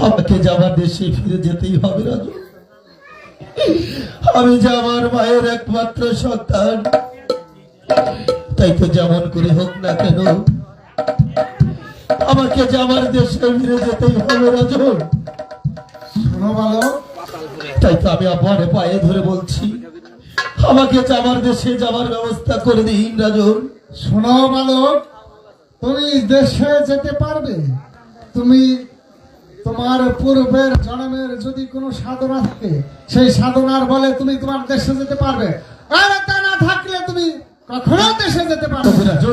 আমাকে যে আমার দেশে ফিরে যেতেই হবে রাজু। আমি যে আমার মায়ের একমাত্র সন্তান, তাই তো যেমন করে হোক না কেন আমাকে যে আমার দেশে ফিরে যেতেই হবে রাজু। শোনো বালক, তাই তো আমি আমার পায়ে ধরে বলছি আমাকে যে আমার দেশে যাওয়ার ব্যবস্থা করে দিন রাজু। শোনো বালক, তুমি দেশে যেতে পারবে। তুমি তোমার পূর্বের জন্মের যদি কোনো সাধনা থাকে সেই সাধনার বলে তুমি তোমার দেশে যেতে পারবে, আর তা না থাকলে তুমি কখনো দেশে যেতে পারবে তবে না। রাজু,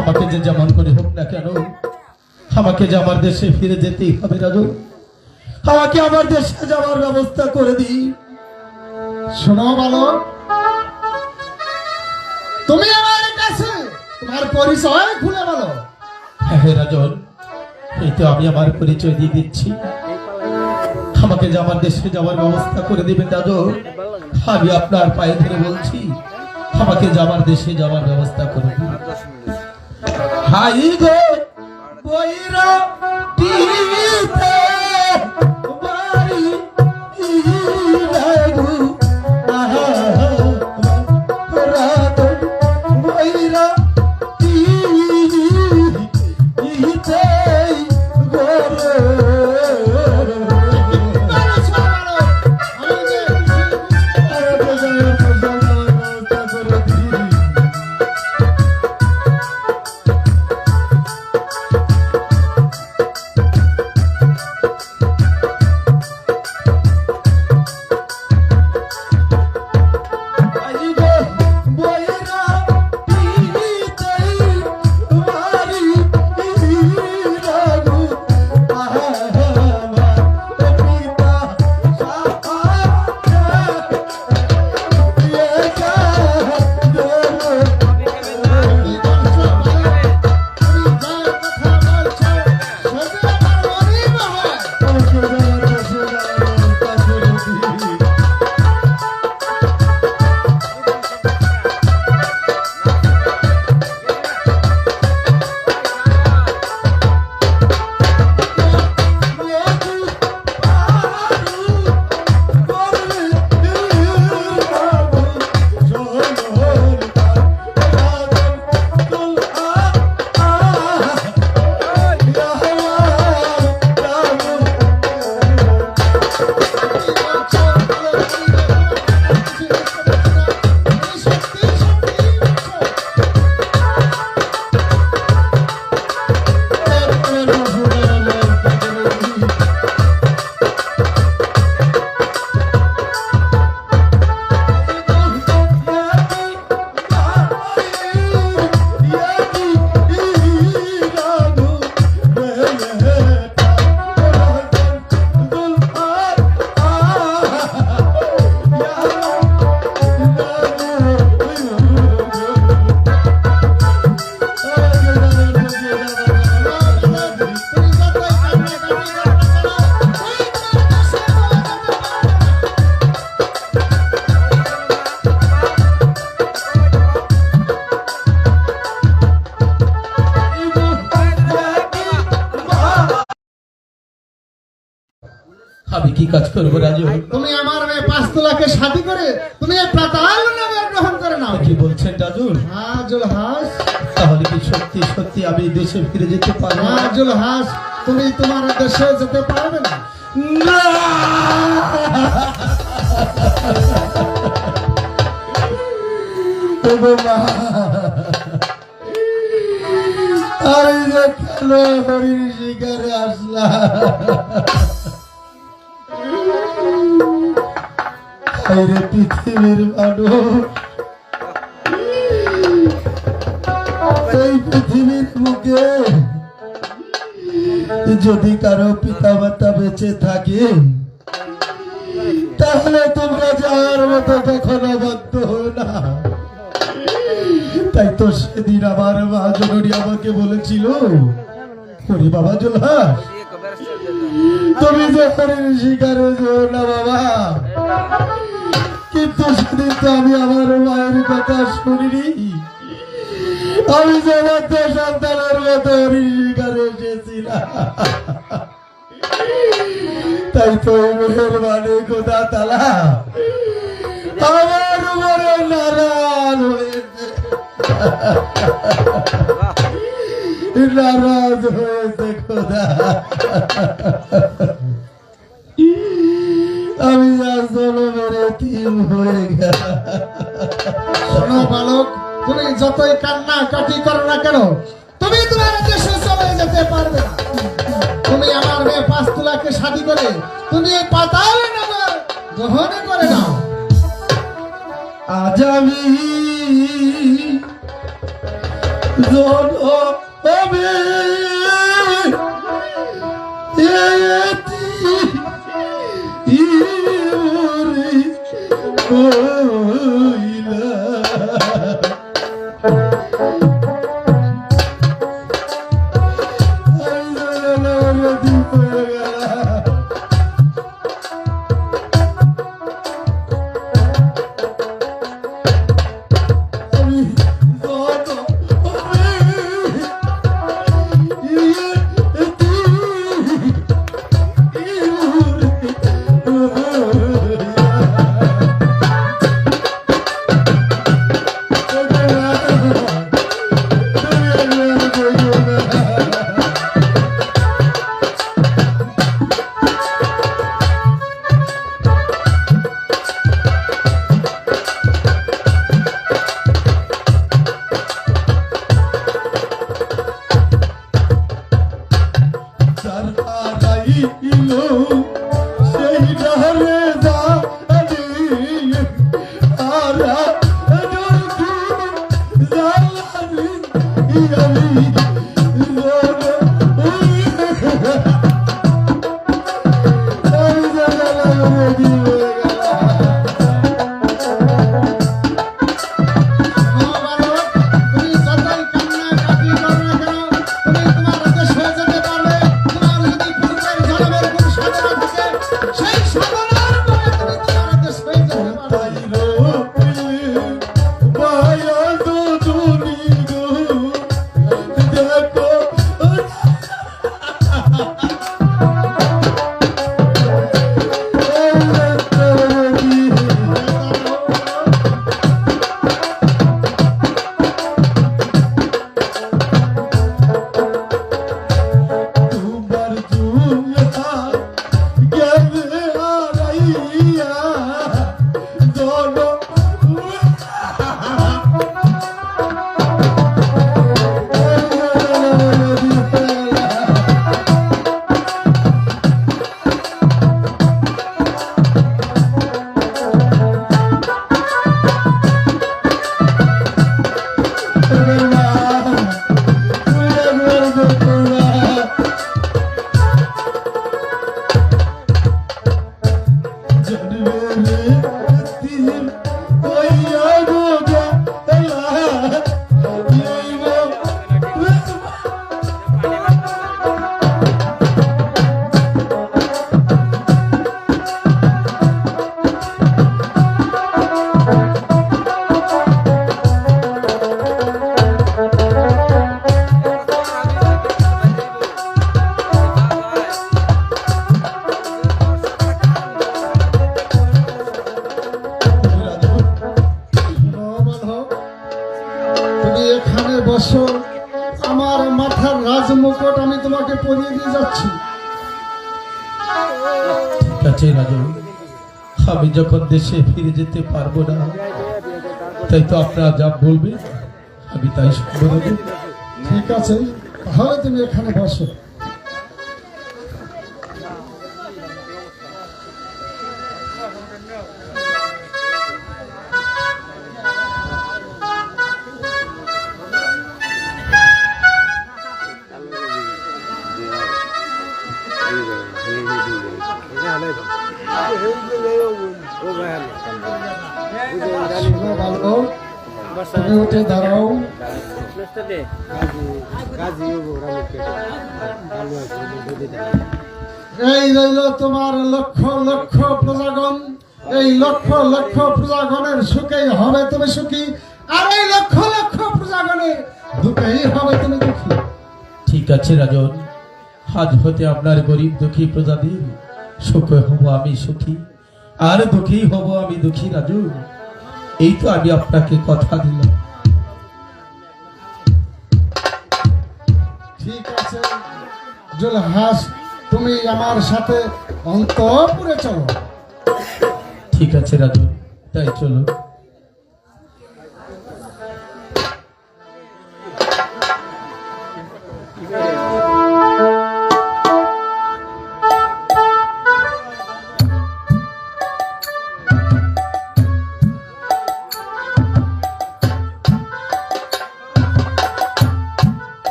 আমাকে যে যেমন করে হোক না কেন আমাকে যে আমার দেশে ফিরে যেতেই হবে রাজু। আমাকে আমার দেশে যাওয়ার ব্যবস্থা করে দিই। শোনো বালক, তুমি আমার কাছে তোমার পরিচয় খুলে বলো। হ্যাঁ রাজন, এই তো আমি আমার পরিচয় দিয়ে দিচ্ছি। আমাকে যে আমার দেশে যাওয়ার ব্যবস্থা করে দিবেন রাজন। আমি আপনার পায়ে ধরে বলছি আমাকে যে আমার দেশে যাওয়ার ব্যবস্থা করে দিন। হাই গো বৈরা টিতে বাড়ি লাগু আহা রাজন বৈরা টিতে গোরে আমি কি কাজ করবো রাজু? তুমি আমার মেয়ে 5 তোলাকে শাদি করে তুমি এই পাতাল নামে গ্রহণ করে নাও। কি বলছেন রাজুল? হ্যাঁ জুলহাস, তাহলে কি সত্যি সত্যি আমি দেশে ফিরে যেতে পারবো? হ্যাঁ জুলহাস, তুমি তোমার দেশে যেতে পারবে না। না! ওগো মা, আমি যে কেন হরিণ শিকারে আসলাম? হায়রে পৃথিবীর মানুষ, এই পৃথিবীর বুকে যদি কারো পিতা মাতা বেঁচে থাকে তাহলে তোমরা যাওয়ার মতো কখনো বাধ্য হো না। তাই তো সেদিন আমার মা জননী আমাকে বলেছিল, ওরে বাবা জুলহাস, তুমি যে হরিণ শিকারে যেও না বাবা। কিন্তু সেদিন তো আমি আমার মায়ের কথা শুনিনি, আমি যে মাত্র সন্তানের মতো হরিণ শিকারে এসেছিলাম। তাই তো মেহেরবানি খোদা তাআলা আমার উপরে নারাজ হয়েছে, নারাজ হয়েছে খোদা। আমি আসলে মেরে তিল হয়ে গেলাম। শোনো বালক, তুমি যতই কান্না কাটি করো না কেন, তুমি তোমার দেশে চলে যেতে পারবে না। তুমি আমার মেয়ে 5 তোলাকে শাদি করে তুমি এই পাতাল নামে গ্রহণ করে নাও। আজ আমি আমার মাথার রাজমুকুট আমি তোমাকে পরিয়ে দিয়ে যাচ্ছি। ঠিক আছে রাজু, আমি যখন দেশে ফিরে যেতে পারবো না, তাই তো আপনারা যা বলবেন আমি তাই শুনবো রাজু। ঠিক আছে, তাহলে তুমি এখানে বসো। শোনো বালক, তুমি উঠে দাঁড়াও। এই রইল তোমার লক্ষ লক্ষ প্রজাগণ। এই লক্ষ লক্ষ প্রজাগণের সুখেই হবে তুমি সুখী, আর এই লক্ষ লক্ষ প্রজাগণের দুঃখেই হবে তুমি দুঃখী। ঠিক আছে রাজন, আজ হতে আপনার গরিব দুঃখী প্রজাদের সুখে হব আমি সুখী, আর দুঃখী হব আমি দুঃখী রাজু। এই তো আমি আপনাকে কথা দিলাম। ঠিক আছে জুলহাস, তুমি আমার সাথে অন্তঃপুরে চলো। ঠিক আছে রাজু, তাই চলো।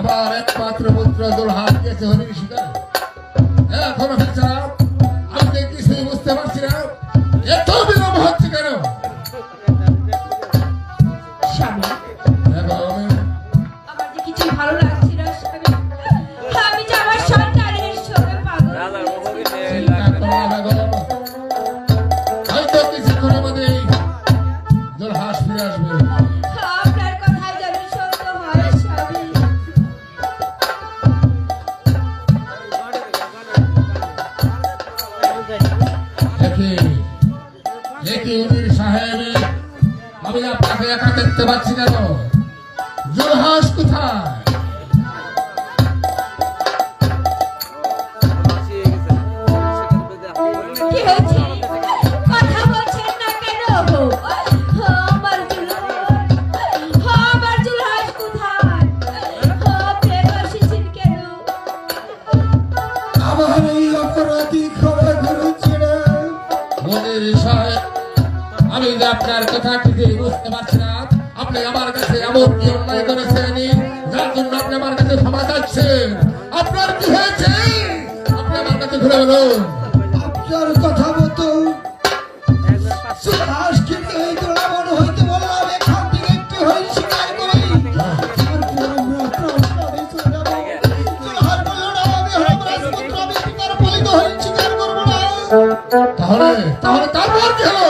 আমার একমাত্র পুত্র দুলহাস গেছে হরিণ শিকার। এখনো ফিরছে না, আমি যে কিছুই বুঝতে পারছি না, এত বিলম্ব হচ্ছে কেন? স্বামী, এখন আমার যে কিছু ভালো লাগছে না স্বামী। আমি যে আমার সন্তানের সঙ্গে পাগল চিন্তা করো না গো। হয়তো কিছুক্ষণের মধ্যেই দুলহাস ফিরে আসবে। আপনার কথাই যেন সত্য হয় স্বামী। দেখি উজির সাহেব, আমি আপনাকে একা দেখতে পাচ্ছি কেন? জুলহাস কোথায়? কি হয়েছে? কথা বলছেন না কেন? আমার জুলহাস কোথায়? আপনি এসেছেন কেন? আমার এই অপরাধী ক্ষমা করছি না। উজির সাহেব, আমি যে আপনার কথা কিছুই বুঝতে পারছি না। আপনি আমার কাছে এমন কি অন্যায় করেছেন যার জন্য আপনি আমার কাছে ক্ষমা চাচ্ছেন? আপনার কি হয়েছে? আপনি আমার কাছে ঘুরে বলুন। আপনার কথা মতো সুভাষ কিন্তু এই দোলাবন হইতে বললাম, এখান থেকে একটু হরিণ শিকার করি, তারপর আমরা প্রাসাদে চলে যাবো। জুলহাস বলল, না, আমি হলাম রাজপুত্র, আমি শিকার বলিত হরিণ শিকার করবো না। তাহলে তারপর কি হলো?